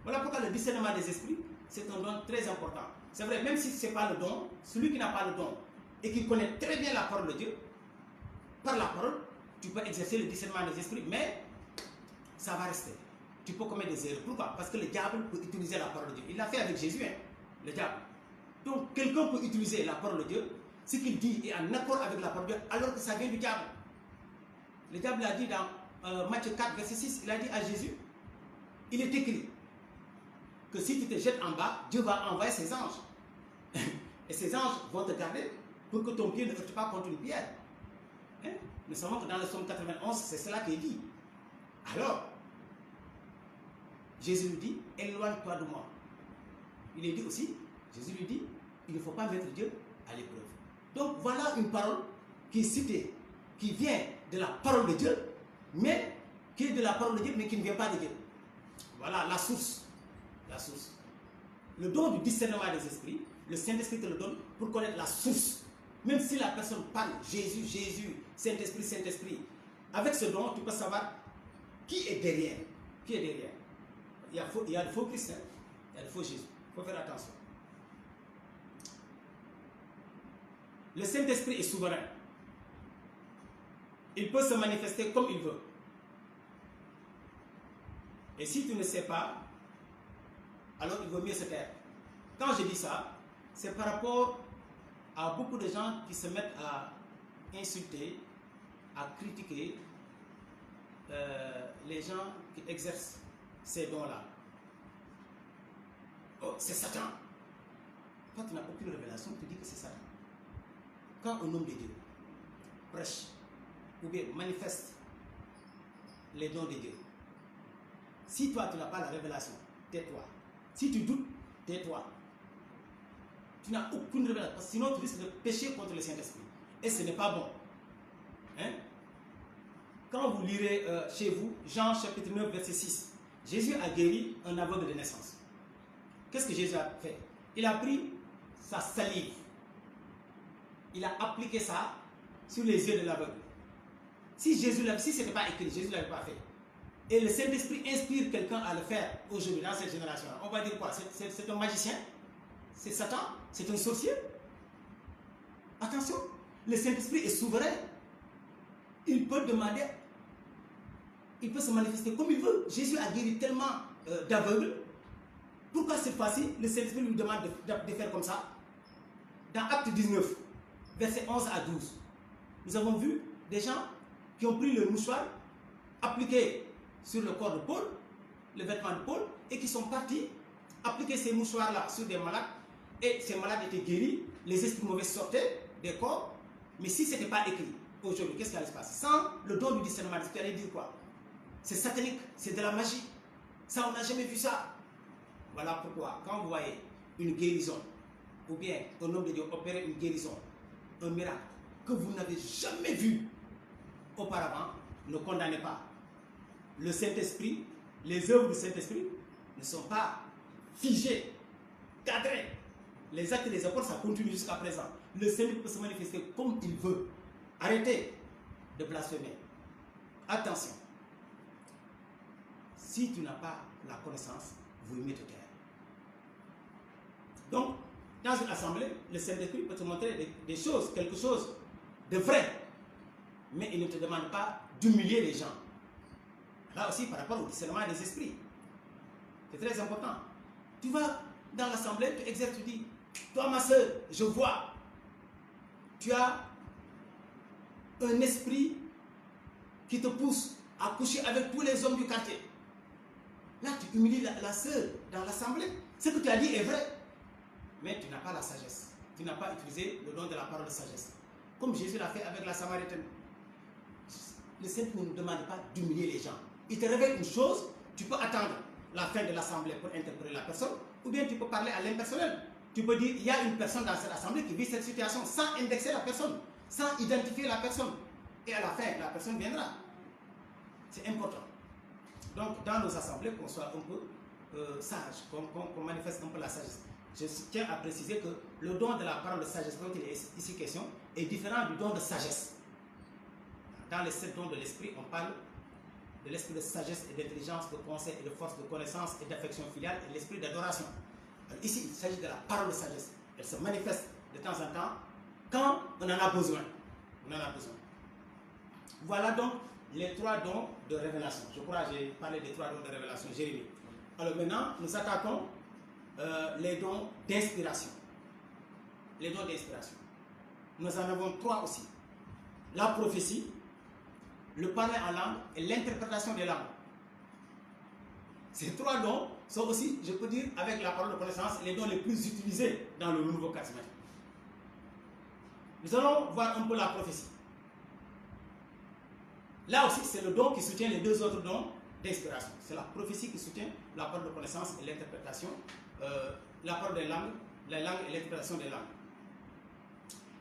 Voilà pourquoi le discernement des esprits, c'est un don très important. C'est vrai, même si ce n'est pas le don, celui qui n'a pas le don et qui connaît très bien la parole de Dieu, par la parole, tu peux exercer le discernement des esprits, mais ça va rester. Tu peux commettre des erreurs. Pourquoi? Parce que le diable peut utiliser la parole de Dieu. Il l'a fait avec Jésus, hein, le diable. Donc, quelqu'un peut utiliser la parole de Dieu, ce qu'il dit est en accord avec la parole de Dieu, alors que ça vient du diable. Le diable l'a dit dans Matthieu 4, verset 6, il a dit à Jésus, il est écrit que si tu te jettes en bas, Dieu va envoyer ses anges. Et ces anges vont te garder pour que ton pied ne heurte pas contre une pierre. Hein? Nous savons que dans le psaume 91, c'est cela qui est dit. Alors, Jésus lui dit, éloigne-toi de moi. Il est dit aussi, Jésus lui dit, il ne faut pas mettre Dieu à l'épreuve. Donc voilà une parole qui est citée, qui vient de la parole de Dieu, mais qui est de la parole de Dieu, mais qui ne vient pas de Dieu. Voilà la source. La source. Le don du discernement des esprits, le Saint-Esprit te le donne pour connaître la source. Même si la personne parle Jésus, Jésus, Saint-Esprit, Saint-Esprit, avec ce don, tu peux savoir qui est derrière. Qui est derrière. Il y a le faux Christ. Hein? Il y a le faux Jésus. Il faut faire attention. Le Saint-Esprit est souverain. Il peut se manifester comme il veut. Et si tu ne sais pas, alors il vaut mieux se taire. Quand je dis ça, c'est par rapport à beaucoup de gens qui se mettent à insulter, à critiquer les gens qui exercent ces dons-là. Oh, c'est Satan. Toi, tu n'as aucune révélation, tu dis que c'est Satan. Quand un homme de Dieu prêche ou bien manifeste les dons de Dieu, si toi, tu n'as pas la révélation, tais-toi. Si tu doutes, tais-toi. Tu n'as aucune révélation, parce que sinon tu risques de pécher contre le Saint-Esprit. Et ce n'est pas bon. Hein? Quand vous lirez chez vous, Jean chapitre 9, verset 6, Jésus a guéri un aveugle de naissance. Qu'est-ce que Jésus a fait? Il a pris sa salive. Il a appliqué ça sur les yeux de l'aveugle. Si ce n'était pas écrit, Jésus ne l'avait pas fait. Et le Saint-Esprit inspire quelqu'un à le faire aujourd'hui, dans cette génération. On va dire quoi? C'est un magicien? C'est Satan? C'est un sorcier? Attention, le Saint-Esprit est souverain. Il peut demander, il peut se manifester comme il veut. Jésus a guéri tellement d'aveugles. Pourquoi cette fois-ci, le Saint-Esprit lui demande de faire comme ça? Dans Acte 19, versets 11 à 12, nous avons vu des gens qui ont pris le mouchoir, appliqué sur le corps de Paul, le vêtement de Paul, et qui sont partis appliquer ces mouchoirs-là sur des malades, et ces malades étaient guéris, les esprits mauvais sortaient des corps. Mais si ce n'était pas écrit aujourd'hui, qu'est-ce qui allait se passer? Sans le don du discernement, tu allais dire quoi? C'est satanique, c'est de la magie. Ça, on n'a jamais vu ça. Voilà pourquoi, quand vous voyez une guérison, ou bien un homme de Dieu opérer une guérison, un miracle que vous n'avez jamais vu auparavant, ne condamnez pas. Le Saint-Esprit, les œuvres du Saint-Esprit ne sont pas figées, cadrées. Les actes des apôtres, ça continue jusqu'à présent. Le Saint-Esprit peut se manifester comme il veut. Arrêtez de blasphémer. Attention. Si tu n'as pas la connaissance, vous mieux te taire. Donc, dans une assemblée, le Saint-Esprit peut te montrer des choses, quelque chose de vrai. Mais il ne te demande pas d'humilier les gens. Là aussi, par rapport au discernement des esprits. C'est très important. Tu vas dans l'assemblée, tu exerces, tu dis, toi ma soeur, je vois, tu as un esprit qui te pousse à coucher avec tous les hommes du quartier. Là, tu humilies la soeur dans l'assemblée. Ce que tu as dit est vrai. Mais tu n'as pas la sagesse. Tu n'as pas utilisé le don de la parole de sagesse. Comme Jésus l'a fait avec la Samaritaine. Le Saint-Esprit ne nous demande pas d'humilier les gens. Il te révèle une chose, tu peux attendre la fin de l'assemblée pour interpeller la personne, ou bien tu peux parler à l'impersonnel. Tu peux dire, il y a une personne dans cette assemblée qui vit cette situation sans indexer la personne, sans identifier la personne. Et à la fin, la personne viendra. C'est important. Donc, dans nos assemblées, qu'on soit un peu sage, qu'on manifeste un peu la sagesse. Je tiens à préciser que le don de la parole de sagesse dont il est ici question est différent du don de sagesse. Dans les 7 dons de l'esprit, on parle de l'esprit de sagesse et d'intelligence, de conseil et de force, de connaissance et d'affection filiale et l'esprit d'adoration. Ici, il s'agit de la parole de sagesse. Elle se manifeste de temps en temps quand on en a besoin. On en a besoin. Voilà donc les 3 dons de révélation. Je crois que j'ai parlé des 3 dons de révélation, Jérémie. Alors maintenant, nous attaquons les dons d'inspiration. Les dons d'inspiration. Nous en avons 3 aussi. La prophétie, le parler en langue et l'interprétation des langues. Ces 3 dons sont aussi, je peux dire, avec la parole de connaissance, les dons les plus utilisés dans le nouveau charismatique. Nous allons voir un peu la prophétie. Là aussi, c'est le don qui soutient les 2 autres dons d'inspiration. C'est la prophétie qui soutient la parole de connaissance et l'interprétation, la parole des langues, la langue et l'interprétation des langues.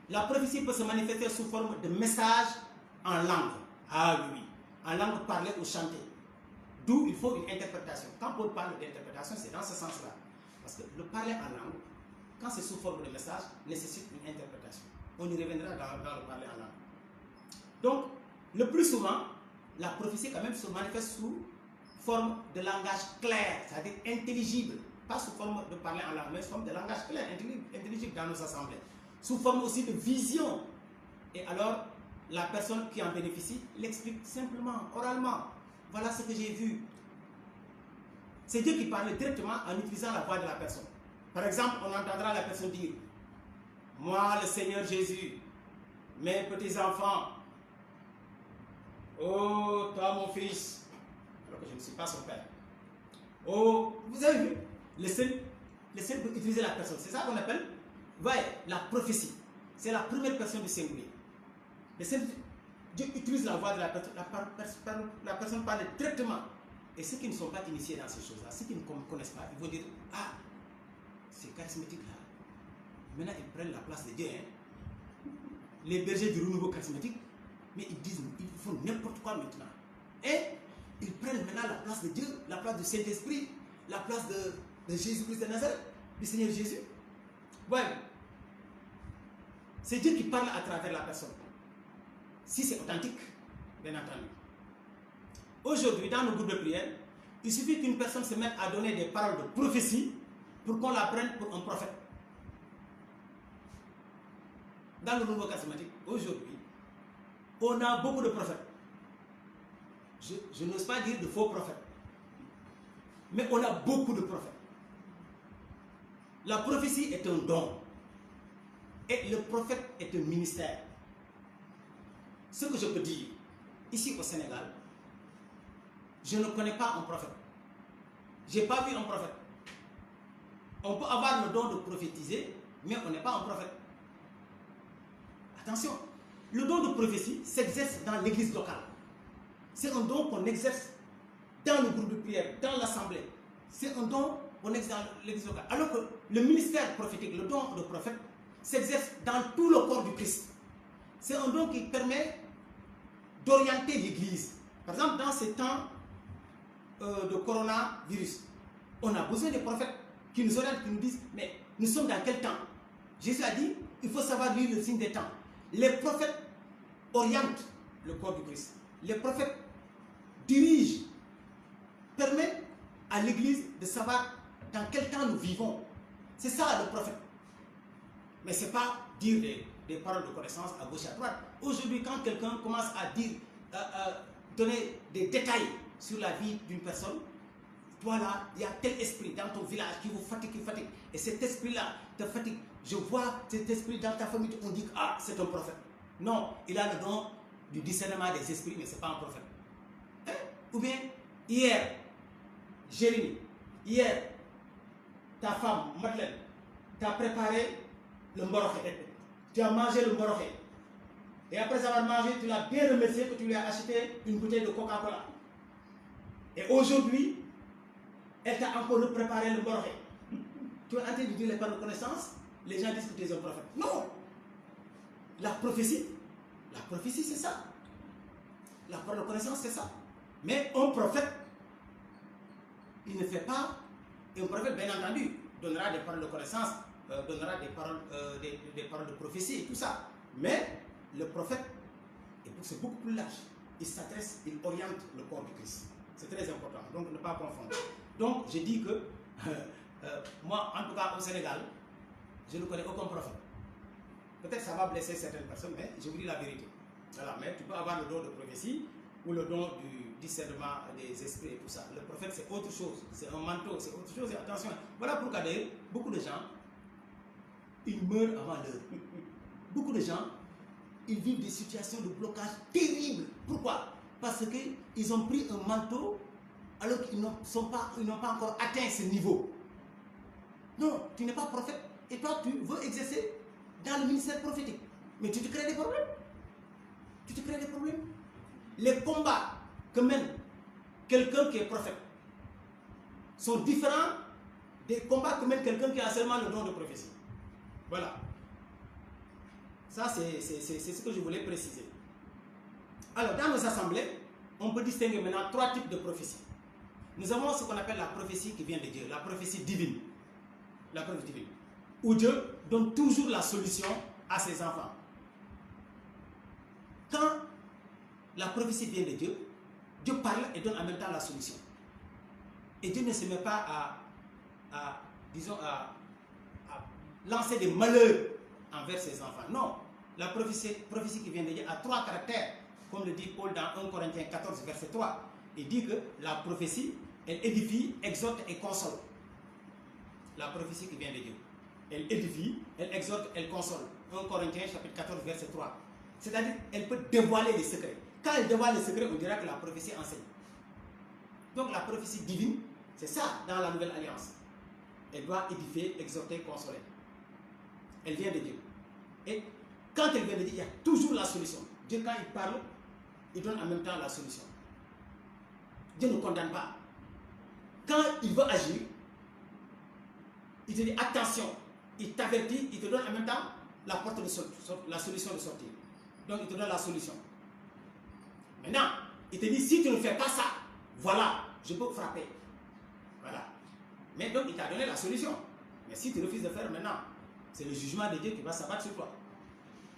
La prophétie peut se manifester sous forme de message en langue. Ah oui, en langue parlée ou chantée. D'où il faut une interprétation. Quand Paul parle d'interprétation, c'est dans ce sens-là. Parce que le parler en langue, quand c'est sous forme de message, nécessite une interprétation. On y reviendra dans le parler en langue. Donc, le plus souvent, la prophétie quand même se manifeste sous forme de langage clair, c'est-à-dire intelligible, pas sous forme de parler en langue, mais sous forme de langage clair, intelligible dans nos assemblées, sous forme aussi de vision. Et alors, la personne qui en bénéficie l'explique simplement, oralement. Voilà ce que j'ai vu. C'est Dieu qui parle directement en utilisant la voix de la personne. Par exemple, on entendra la personne dire: moi, le Seigneur Jésus, mes petits-enfants, oh, toi, mon fils, alors que je ne suis pas son père. Oh, vous avez vu, le Seigneur peut utiliser la personne. C'est ça qu'on appelle, voyez, la prophétie. C'est la première personne du singulier. Le Seigneur, Dieu utilise la voix de la personne. La personne parle directement. Et ceux qui ne sont pas initiés dans ces choses-là, ceux qui ne connaissent pas, ils vont dire: ah, ces charismatiques-là, maintenant ils prennent la place de Dieu. Hein. Les bergers du renouveau charismatique, mais ils disent, ils font n'importe quoi maintenant. Et ils prennent maintenant la place de Dieu, la place du Saint-Esprit, la place de Jésus-Christ de Nazareth, du Seigneur Jésus. Ouais. C'est Dieu qui parle à travers la personne. Si c'est authentique, bien entendu. Aujourd'hui, dans nos groupes de prière, il suffit qu'une personne se mette à donner des paroles de prophétie pour qu'on la prenne pour un prophète. Dans le nouveau charismatique, aujourd'hui, on a beaucoup de prophètes. Je n'ose pas dire de faux prophètes. Mais on a beaucoup de prophètes. La prophétie est un don. Et le prophète est un ministère. Ce que je peux dire, ici au Sénégal, je ne connais pas un prophète. Je n'ai pas vu un prophète. On peut avoir le don de prophétiser, mais on n'est pas un prophète. Attention, le don de prophétie s'exerce dans l'église locale. C'est un don qu'on exerce dans le groupe de prière, dans l'assemblée. C'est un don qu'on exerce dans l'église locale. Alors que le ministère prophétique, le don de prophète, s'exerce dans tout le corps du Christ. C'est un don qui permet d'orienter l'église. Par exemple, dans ces temps de coronavirus, on a besoin des prophètes qui nous orientent, qui nous disent: mais nous sommes dans quel temps? Jésus a dit: il faut savoir lire le signe des temps. Les prophètes orientent le corps du Christ. Les prophètes dirigent, permettent à l'église de savoir dans quel temps nous vivons. C'est ça le prophète. Mais ce n'est pas dire des paroles de connaissance à gauche et à droite. Aujourd'hui, quand quelqu'un commence à dire, donner des détails sur la vie d'une personne, toi là, il y a tel esprit dans ton village qui vous fatigue, et cet esprit-là te fatigue. Je vois cet esprit dans ta famille, on dit: ah, c'est un prophète. Non, il a le don du discernement des esprits, mais ce n'est pas un prophète. Hein? Ou bien, hier, Jérémie, hier, ta femme, Madeleine, t'a préparé le mboroké. Tu as mangé le mboroké. Et après avoir mangé, tu l'as bien remercié que tu lui as acheté une bouteille de Coca-Cola. Et aujourd'hui, elle t'a encore préparé le mboroké. Tu es en train de dire les paroles de connaissance, les gens disent que tu es un prophète. Non! La prophétie c'est ça. La parole de connaissance, c'est ça. Mais un prophète, il ne fait pas. Et un prophète, bien entendu, donnera des paroles de connaissance, donnera des paroles de prophétie et tout ça. Mais le prophète, c'est beaucoup plus large. Il s'adresse, il oriente le corps du Christ. C'est très important. Donc, ne pas confondre. Donc, je dis que, moi, en tout cas, au Sénégal, je ne connais aucun prophète. Peut-être que ça va blesser certaines personnes, mais je vous dis la vérité. Voilà, mais tu peux avoir le don de prophétie ou le don du discernement des esprits et tout ça. Le prophète, c'est autre chose. C'est un manteau, c'est autre chose. Et attention, voilà pourquoi d'ailleurs, beaucoup de gens, ils meurent avant l'heure. Beaucoup de gens, ils vivent des situations de blocage terribles. Pourquoi? Parce qu'ils ont pris un manteau alors qu'ils n'ont pas encore atteint ce niveau. Non, tu n'es pas prophète. Et toi, tu veux exercer dans le ministère prophétique. Mais tu te crées des problèmes. Tu te crées des problèmes. Les combats que mène quelqu'un qui est prophète sont différents des combats que mène quelqu'un qui a seulement le don de prophétie. Voilà. Ça, c'est ce que je voulais préciser. Alors, dans nos assemblées, on peut distinguer maintenant 3 types de prophéties. Nous avons ce qu'on appelle la prophétie qui vient de Dieu, la prophétie divine. La prophétie divine. Où Dieu donne toujours la solution à ses enfants. Quand la prophétie vient de Dieu, Dieu parle et donne en même temps la solution. Et Dieu ne se met pas disons, à lancer des malheurs envers ses enfants. Non, la prophétie qui vient de Dieu a 3 caractères, comme le dit Paul dans 1 Corinthiens 14, verset 3. Il dit que la prophétie, elle édifie, exhorte et console. La prophétie qui vient de Dieu. Elle édifie, elle exhorte, elle console. 1 Corinthiens chapitre 14, verset 3. C'est-à-dire, elle peut dévoiler les secrets. Quand elle dévoile les secrets, on dira que la prophétie enseigne. Donc la prophétie divine, c'est ça dans la nouvelle alliance. Elle doit édifier, exhorter, consoler. Elle vient de Dieu. Et quand elle vient de Dieu, il y a toujours la solution. Dieu, quand il parle, il donne en même temps la solution. Dieu ne condamne pas. Quand il veut agir, il te dit attention, il t'avertit, il te donne en même temps la porte de la solution de sortir. Donc il te donne la solution. Maintenant, il te dit si tu ne fais pas ça, voilà, je peux frapper. Voilà. Mais donc il t'a donné la solution. Mais si tu refuses de faire maintenant, c'est le jugement de Dieu qui va s'abattre sur toi.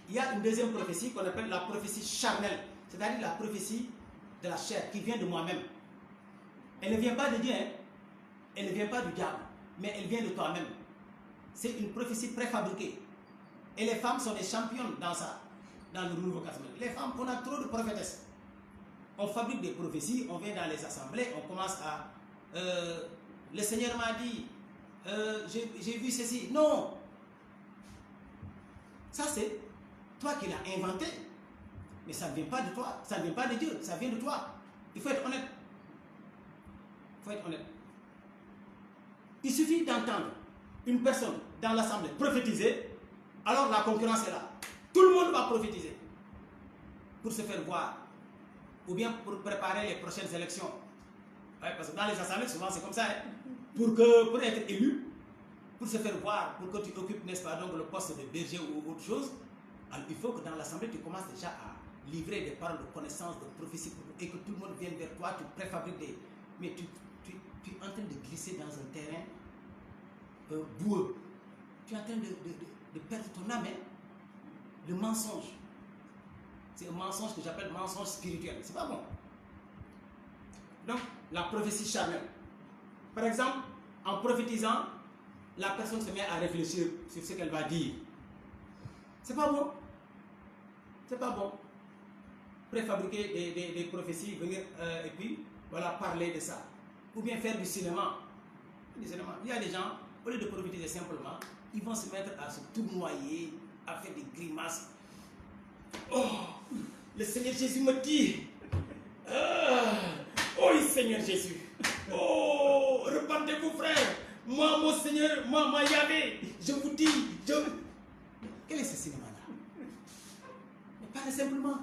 Il y a une deuxième prophétie qu'on appelle la prophétie charnelle, c'est-à-dire la prophétie de la chair qui vient de moi-même. Elle ne vient pas de Dieu, hein? Elle ne vient pas du diable, mais elle vient de toi-même. C'est une prophétie préfabriquée. Et les femmes sont des championnes dans ça, dans le Nouveau Testament. Les femmes, on a trop de prophétesses. On fabrique des prophéties, on vient dans les assemblées, on commence à... le Seigneur m'a dit, j'ai vu ceci. Non! Ça c'est toi qui l'as inventé. Mais ça ne vient pas de toi, ça ne vient pas de Dieu, ça vient de toi. Il faut être honnête. Il faut être honnête. Il suffit d'entendre une personne dans l'assemblée prophétiser, alors la concurrence est là. Tout le monde va prophétiser pour se faire voir, ou bien pour préparer les prochaines élections. Ouais, parce que dans les assemblées, souvent c'est comme ça. Hein? Pour être élu, pour se faire voir, pour que tu occupes, n'est-ce pas, donc le poste de berger ou autre chose, alors il faut que dans l'assemblée, tu commences déjà à livrer des paroles de connaissance, de prophétie, et que tout le monde vienne vers toi, tu préfabriques des... Mais tu es en train de glisser dans un terrain boueux. Tu es en train de perdre ton âme. Hein? Le mensonge. C'est un mensonge que j'appelle mensonge spirituel. C'est pas bon. Donc, la prophétie charnelle. Par exemple, en prophétisant, la personne se met à réfléchir sur ce qu'elle va dire. C'est pas bon. C'est pas bon. Préfabriquer des prophéties, venir et puis, voilà, parler de ça. Ou bien faire du cinéma. Il y a des gens, au lieu de prophétiser simplement, ils vont se mettre à se tournoyer, à faire des grimaces. Oh, le Seigneur Jésus me dit, oh Seigneur Jésus, oh, repentez-vous frère, moi mon Seigneur, moi Yahvé, je vous dis, Quel est ce cinéma-là? Mais parle simplement.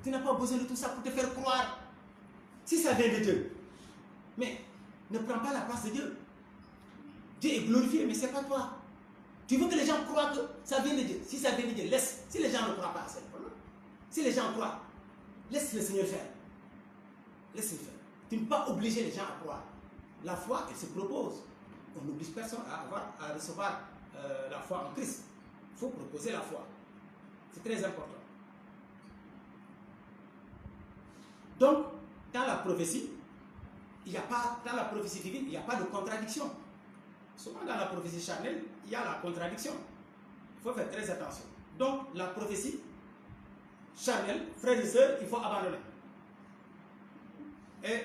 Tu n'as pas besoin de tout ça pour te faire croire. Si ça vient de Dieu, mais ne prends pas la place de Dieu. Dieu est glorifié, mais ce n'est pas toi. Tu veux que les gens croient que ça vient de Dieu. Si ça vient de Dieu, laisse. Si les gens ne croient pas, c'est le problème. Si les gens croient, laisse le Seigneur faire. Laisse-le faire. Tu ne peux pas obliger les gens à croire. La foi, elle se propose. On n'oblige personne à recevoir la foi en Christ. Il faut proposer la foi. C'est très important. Donc, dans la prophétie, dans la prophétie divine, il n'y a pas de contradiction. Souvent dans la prophétie charnelle, il y a la contradiction. Il faut faire très attention. Donc, la prophétie charnelle, frères et sœurs, il faut abandonner. Et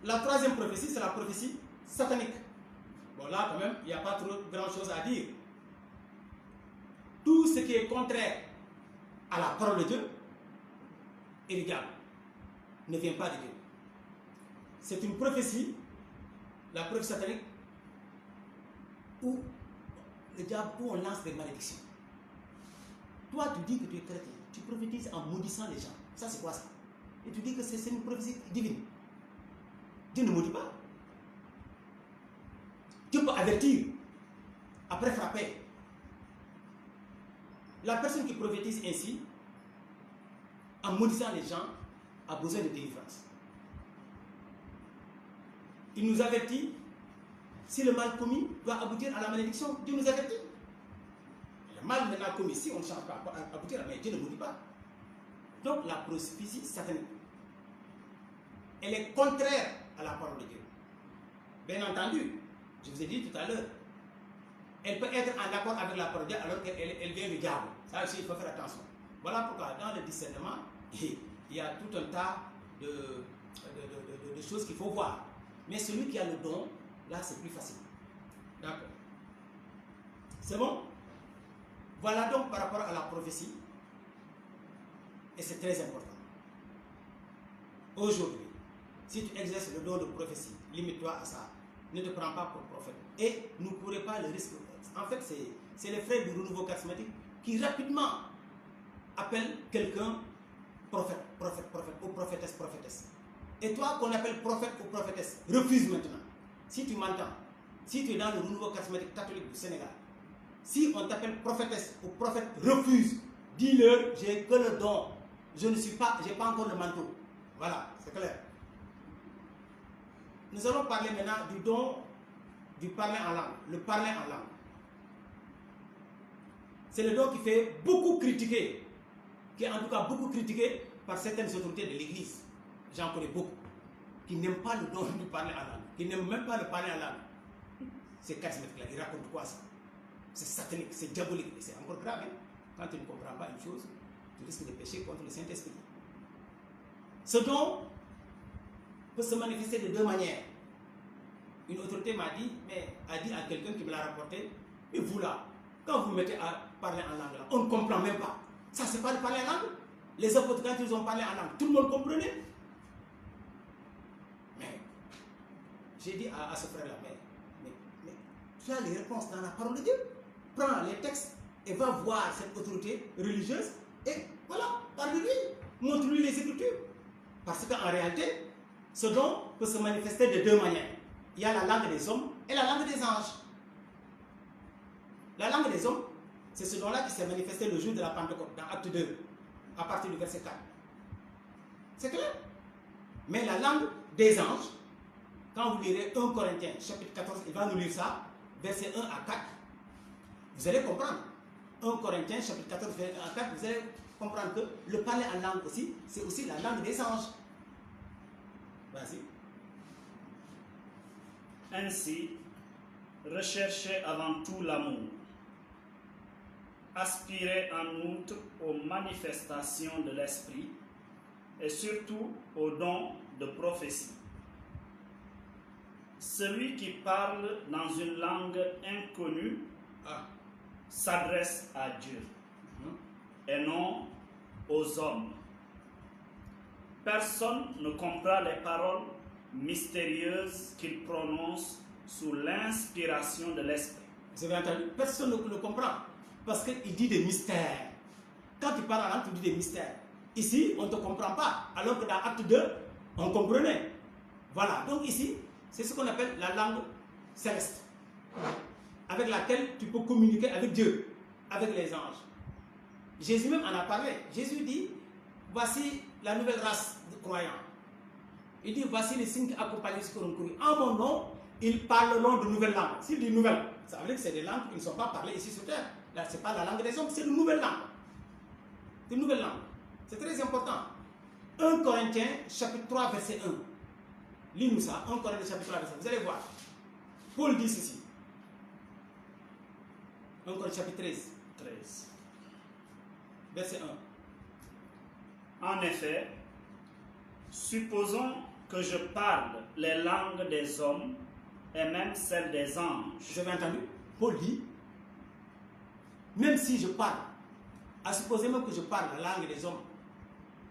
la troisième prophétie, c'est la prophétie satanique. Bon, là, quand même, il n'y a pas trop grand chose à dire. Tout ce qui est contraire à la parole de Dieu est du diable. Ne vient pas de Dieu. C'est une prophétie, la prophétie satanique, où le diable, où on lance des malédictions. Toi, tu dis que tu es chrétien, tu prophétises en maudissant les gens. Ça, c'est quoi ça? Et tu dis que c'est une prophétie divine. Dieu ne maudit pas. Dieu peut avertir, après frapper. La personne qui prophétise ainsi, en maudissant les gens, a besoin de délivrance. Il nous avertit, si le mal commis doit aboutir à la malédiction, Dieu nous avertit. Le mal maintenant commis, si on ne change pas, aboutir à la malédiction, Dieu ne maudit pas. Donc la prophétie satanique, elle est contraire à la parole de Dieu. Bien entendu, Je vous ai dit tout à l'heure. Elle peut être en accord avec la parole alors qu'elle vient du diable. Ça aussi, il faut faire attention. Voilà pourquoi dans le discernement, il y a tout un tas de choses qu'il faut voir. Mais celui qui a le don, là, c'est plus facile. D'accord. C'est bon? Voilà donc par rapport à la prophétie. Et c'est très important. Aujourd'hui, si tu exerces le don de prophétie, limite-toi à ça. Ne te prends pas pour prophète. Et ne courez pas le risque. En fait, c'est les frères du renouveau charismatique qui rapidement appellent quelqu'un prophète, prophète, prophète, ou prophétesse, prophétesse. Et toi, qu'on appelle prophète ou prophétesse, refuse maintenant. Si tu m'entends, si tu es dans le renouveau charismatique catholique du Sénégal, si on t'appelle prophétesse ou prophète, refuse. Dis-leur, j'ai que le don. Je ne suis pas, j'ai pas encore le manteau. Voilà, c'est clair. Nous allons parler maintenant du don du parler en langue, le parler en langue. C'est le don qui fait beaucoup critiquer, qui est en tout cas beaucoup critiqué par certaines autorités de l'Église. J'en connais beaucoup, qui n'aiment pas le don du parler en langue, qui n'aiment même pas le parler en langue. C'est charismatique-là, ils racontent quoi ça? C'est satanique, c'est diabolique, c'est encore grave. Hein? Quand tu ne comprends pas une chose, tu risques de pécher contre le Saint-Esprit. Ce don peut se manifester de deux manières. Une autorité m'a dit, a dit à quelqu'un qui me l'a rapporté, mais vous là, quand vous mettez à parler en langue là, on ne comprend même pas. Ça c'est pas de parler en langue. Les apôtres quand ils ont parlé en langue, tout le monde comprenait. Mais j'ai dit à ce frère là, mais tu as les réponses dans la parole de Dieu. Prends les textes et va voir cette autorité religieuse et voilà, parle-lui, montre-lui les Écritures. Parce qu'en réalité, ce don peut se manifester de deux manières. Il y a la langue des hommes et la langue des anges. La langue des hommes, c'est ce don-là qui s'est manifesté le jour de la Pentecôte, dans Acte 2, à partir du verset 4. C'est clair? Mais la langue des anges, quand vous lirez 1 Corinthiens, chapitre 14, il va nous lire ça, verset 1 à 4, vous allez comprendre. 1 Corinthiens, chapitre 14, verset 1 à 4, vous allez comprendre que le parler en langue aussi, c'est aussi la langue des anges. Vas-y. Ainsi, recherchez avant tout l'amour. Aspirez en outre aux manifestations de l'Esprit et surtout au don de prophétie. Celui qui parle dans une langue inconnue s'adresse à Dieu et non aux hommes. Personne ne comprend les paroles mystérieuses qu'il prononce sous l'inspiration de l'Esprit. Vous avez entendu? Personne ne le comprend parce qu'il dit des mystères. Quand tu parles en langue, tu dis des mystères. Ici, on ne te comprend pas, alors que dans Acte 2, on comprenait. Voilà, donc ici, c'est ce qu'on appelle la langue céleste, avec laquelle tu peux communiquer avec Dieu, avec les anges. Jésus même en a parlé. Jésus dit, voici la nouvelle race de croyants. Il dit, voici les signes qui accompagnent ceux qui ont couru. En mon nom, ils parleront de nouvelles langues. S'il dit nouvelles, ça veut dire que c'est des langues qui ne sont pas parlées ici sur terre. Là, ce n'est pas la langue des hommes, c'est une nouvelle langue. C'est une nouvelle langue. C'est très important. 1 Corinthiens, chapitre 3, verset 1. Lis-nous ça. 1 Corinthiens, chapitre 3, verset 1. Vous allez voir. Paul dit ceci. 1 Corinthiens, chapitre 13. Verset 1. En effet, supposons que je parle les langues des hommes et même celles des anges. Vous avez entendu? Paul dit, même si je parle, à supposer même que je parle la langue des hommes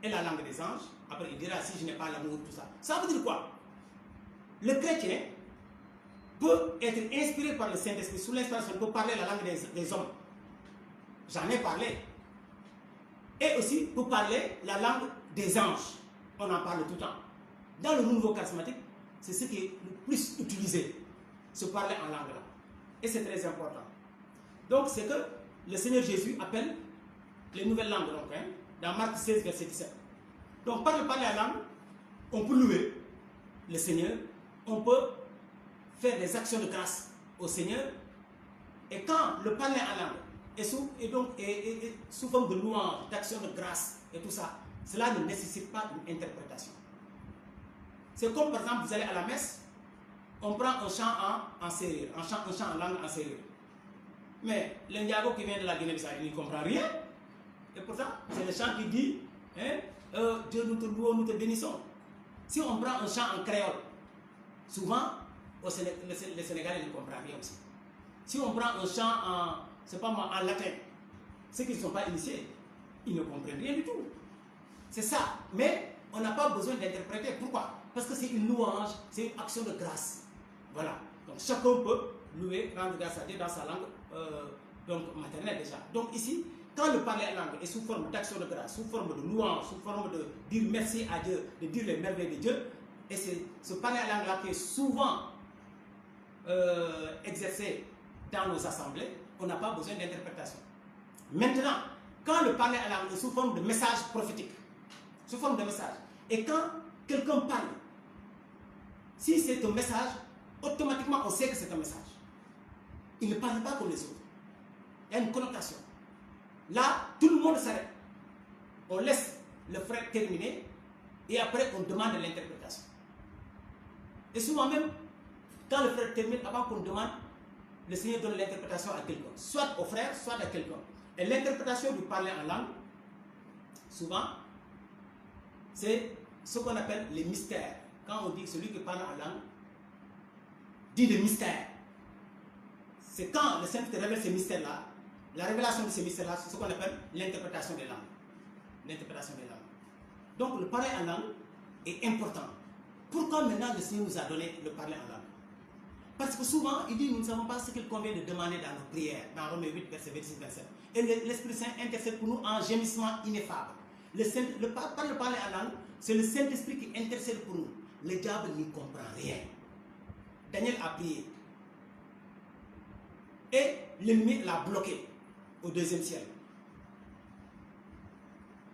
et la langue des anges, après il dira si je n'ai pas l'amour, tout ça. Ça veut dire quoi? Le chrétien peut être inspiré par le Saint-Esprit, sous l'inspiration, peut parler la langue des hommes. J'en ai parlé. Et aussi peut parler la langue des anges. On en parle tout le temps. Dans le nouveau charismatique, c'est ce qui est le plus utilisé, se parler en langue là. Et c'est très important. Donc c'est que le Seigneur Jésus appelle les nouvelles langues, donc, hein, dans Marc 16, verset 17. Donc par le parler en langue, on peut louer le Seigneur, on peut faire des actions de grâce au Seigneur. Et quand le parler en langue est sous forme de louange, d'action de grâce et tout ça, cela ne nécessite pas une interprétation. C'est comme par exemple, vous allez à la messe on prend un chant en sérère, un chant en langue en sérère. Mais l'Indiago qui vient de la Guinée-Bissau, il n'y comprend rien. Et pourtant, c'est le chant qui dit Dieu nous te louons, nous te bénissons. Si on prend un chant en créole, souvent, les Sénégalais ne comprennent rien aussi. Si on prend un chant en latin, ceux qui ne sont pas initiés, ils ne comprennent rien du tout. C'est ça. Mais on n'a pas besoin d'interpréter. Pourquoi? Parce que c'est une louange, c'est une action de grâce. Voilà. Donc chacun peut louer, rendre grâce à Dieu dans sa langue donc maternelle déjà. Donc ici, quand le parler en langue est sous forme d'action de grâce, sous forme de louange, sous forme de dire merci à Dieu, de dire les merveilles de Dieu, et c'est ce parler en langue-là qui est souvent exercé dans nos assemblées, on n'a pas besoin d'interprétation. Maintenant, quand le parler en langue est sous forme de message prophétique, sous forme de message, et quand quelqu'un parle, si c'est un message, automatiquement on sait que c'est un message. Il ne parle pas comme les autres. Il y a une connotation. Là, tout le monde s'arrête. On laisse le frère terminer et après on demande l'interprétation. Et souvent même, quand le frère termine, avant qu'on demande, le Seigneur donne l'interprétation à quelqu'un, soit au frère, soit à quelqu'un. Et l'interprétation du parler en langue, souvent, c'est ce qu'on appelle les mystères. Quand on dit que celui qui parle en langue dit des mystères, c'est quand le Saint te révèle ces mystères-là, la révélation de ces mystères-là, c'est ce qu'on appelle l'interprétation des langues. L'interprétation des langues. Donc le parler en langue est important. Pourquoi maintenant le Seigneur nous a donné le parler en langue? Parce que souvent, il dit, nous ne savons pas ce qu'il convient de demander dans nos prières, dans Romains 8, verset 26-27. Et l'Esprit Saint intercède pour nous en gémissement ineffable. Par le parler en langue, c'est le Saint-Esprit qui intercède pour nous. Le diable n'y comprend rien. Daniel a prié. Et l'ennemi l'a bloqué au deuxième ciel.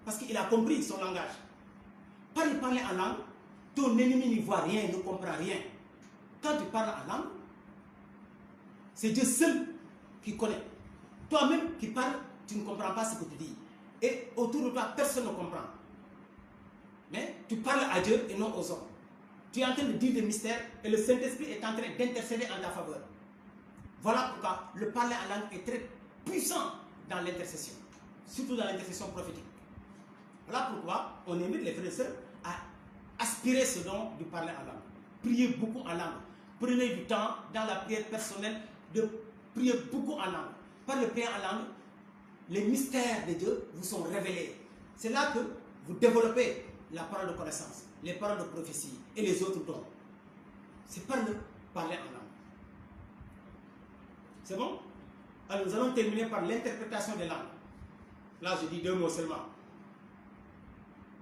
Parce qu'il a compris son langage. Par le parler en langue, ton ennemi n'y voit rien, ne comprend rien. Quand tu parles en langue, c'est Dieu seul qui connaît. Toi-même qui parles, tu ne comprends pas ce que tu dis. Et autour de toi, personne ne comprend. Mais tu parles à Dieu et non aux hommes. Tu es en train de dire des mystères et le Saint-Esprit est en train d'intercéder en ta faveur. Voilà pourquoi le parler en langue est très puissant dans l'intercession. Surtout dans l'intercession prophétique. Voilà pourquoi on invite les frères et sœurs à aspirer ce don du parler en langue. Priez beaucoup en langue. Prenez du temps dans la prière personnelle de prier beaucoup en langue. Par le prière en langue, les mystères de Dieu vous sont révélés. C'est là que vous développez la parole de connaissance, les paroles de prophétie et les autres dons. C'est par le parler en langue. C'est bon? Alors nous allons terminer par l'interprétation des langues. Là, je dis 2 mots seulement.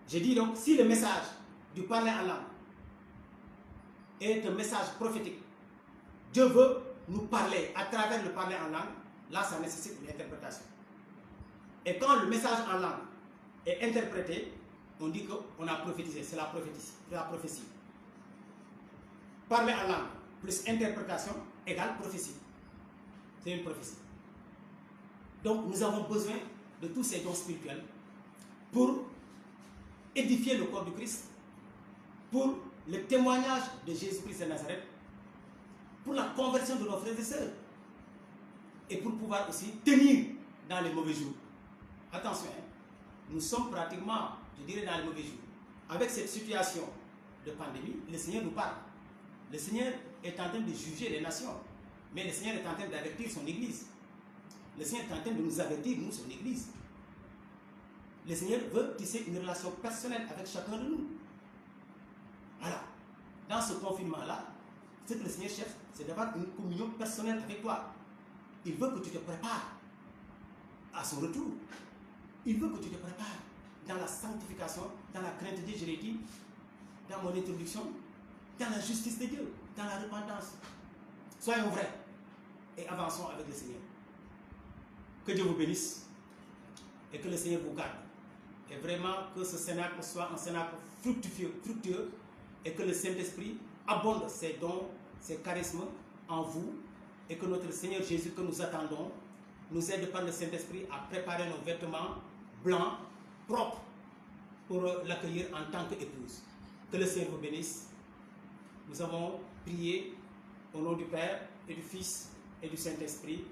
J'ai dit donc, si le message du parler en langue est un message prophétique, Dieu veut nous parler à travers le parler en langue, là, ça nécessite une interprétation. Et quand le message en langue est interprété, on dit qu'on a prophétisé, c'est la prophétie. Parler en langue plus interprétation égale prophétie. C'est une prophétie. Donc nous avons besoin de tous ces dons spirituels pour édifier le corps du Christ, pour le témoignage de Jésus-Christ de Nazareth, pour la conversion de nos frères et sœurs, et pour pouvoir aussi tenir dans les mauvais jours. Attention, nous sommes pratiquement, je dirais, dans les mauvais jours. Avec cette situation de pandémie, le Seigneur nous parle. Le Seigneur est en train de juger les nations, mais le Seigneur est en train d'avertir son Église. Le Seigneur est en train de nous avertir, nous, son Église. Le Seigneur veut tisser une relation personnelle avec chacun de nous. Voilà. Dans ce confinement-là, ce que le Seigneur cherche, c'est d'avoir une communion personnelle avec toi. Il veut que tu te prépares à son retour. Il veut que tu te prépares dans la sanctification, dans la crainte de Dieu, je l'ai dit, dans mon introduction, dans la justice de Dieu, dans la repentance. Soyons vrais et avançons avec le Seigneur. Que Dieu vous bénisse et que le Seigneur vous garde. Et vraiment que ce cénacle soit un cénacle fructueux et que le Saint-Esprit abonde ses dons, ses charismes en vous et que notre Seigneur Jésus que nous attendons nous aide par le Saint-Esprit à préparer nos vêtements blancs, propres, pour l'accueillir en tant qu'épouse. Que le Seigneur vous bénisse. Nous avons prié Au nom du Père et du Fils et du Saint-Esprit.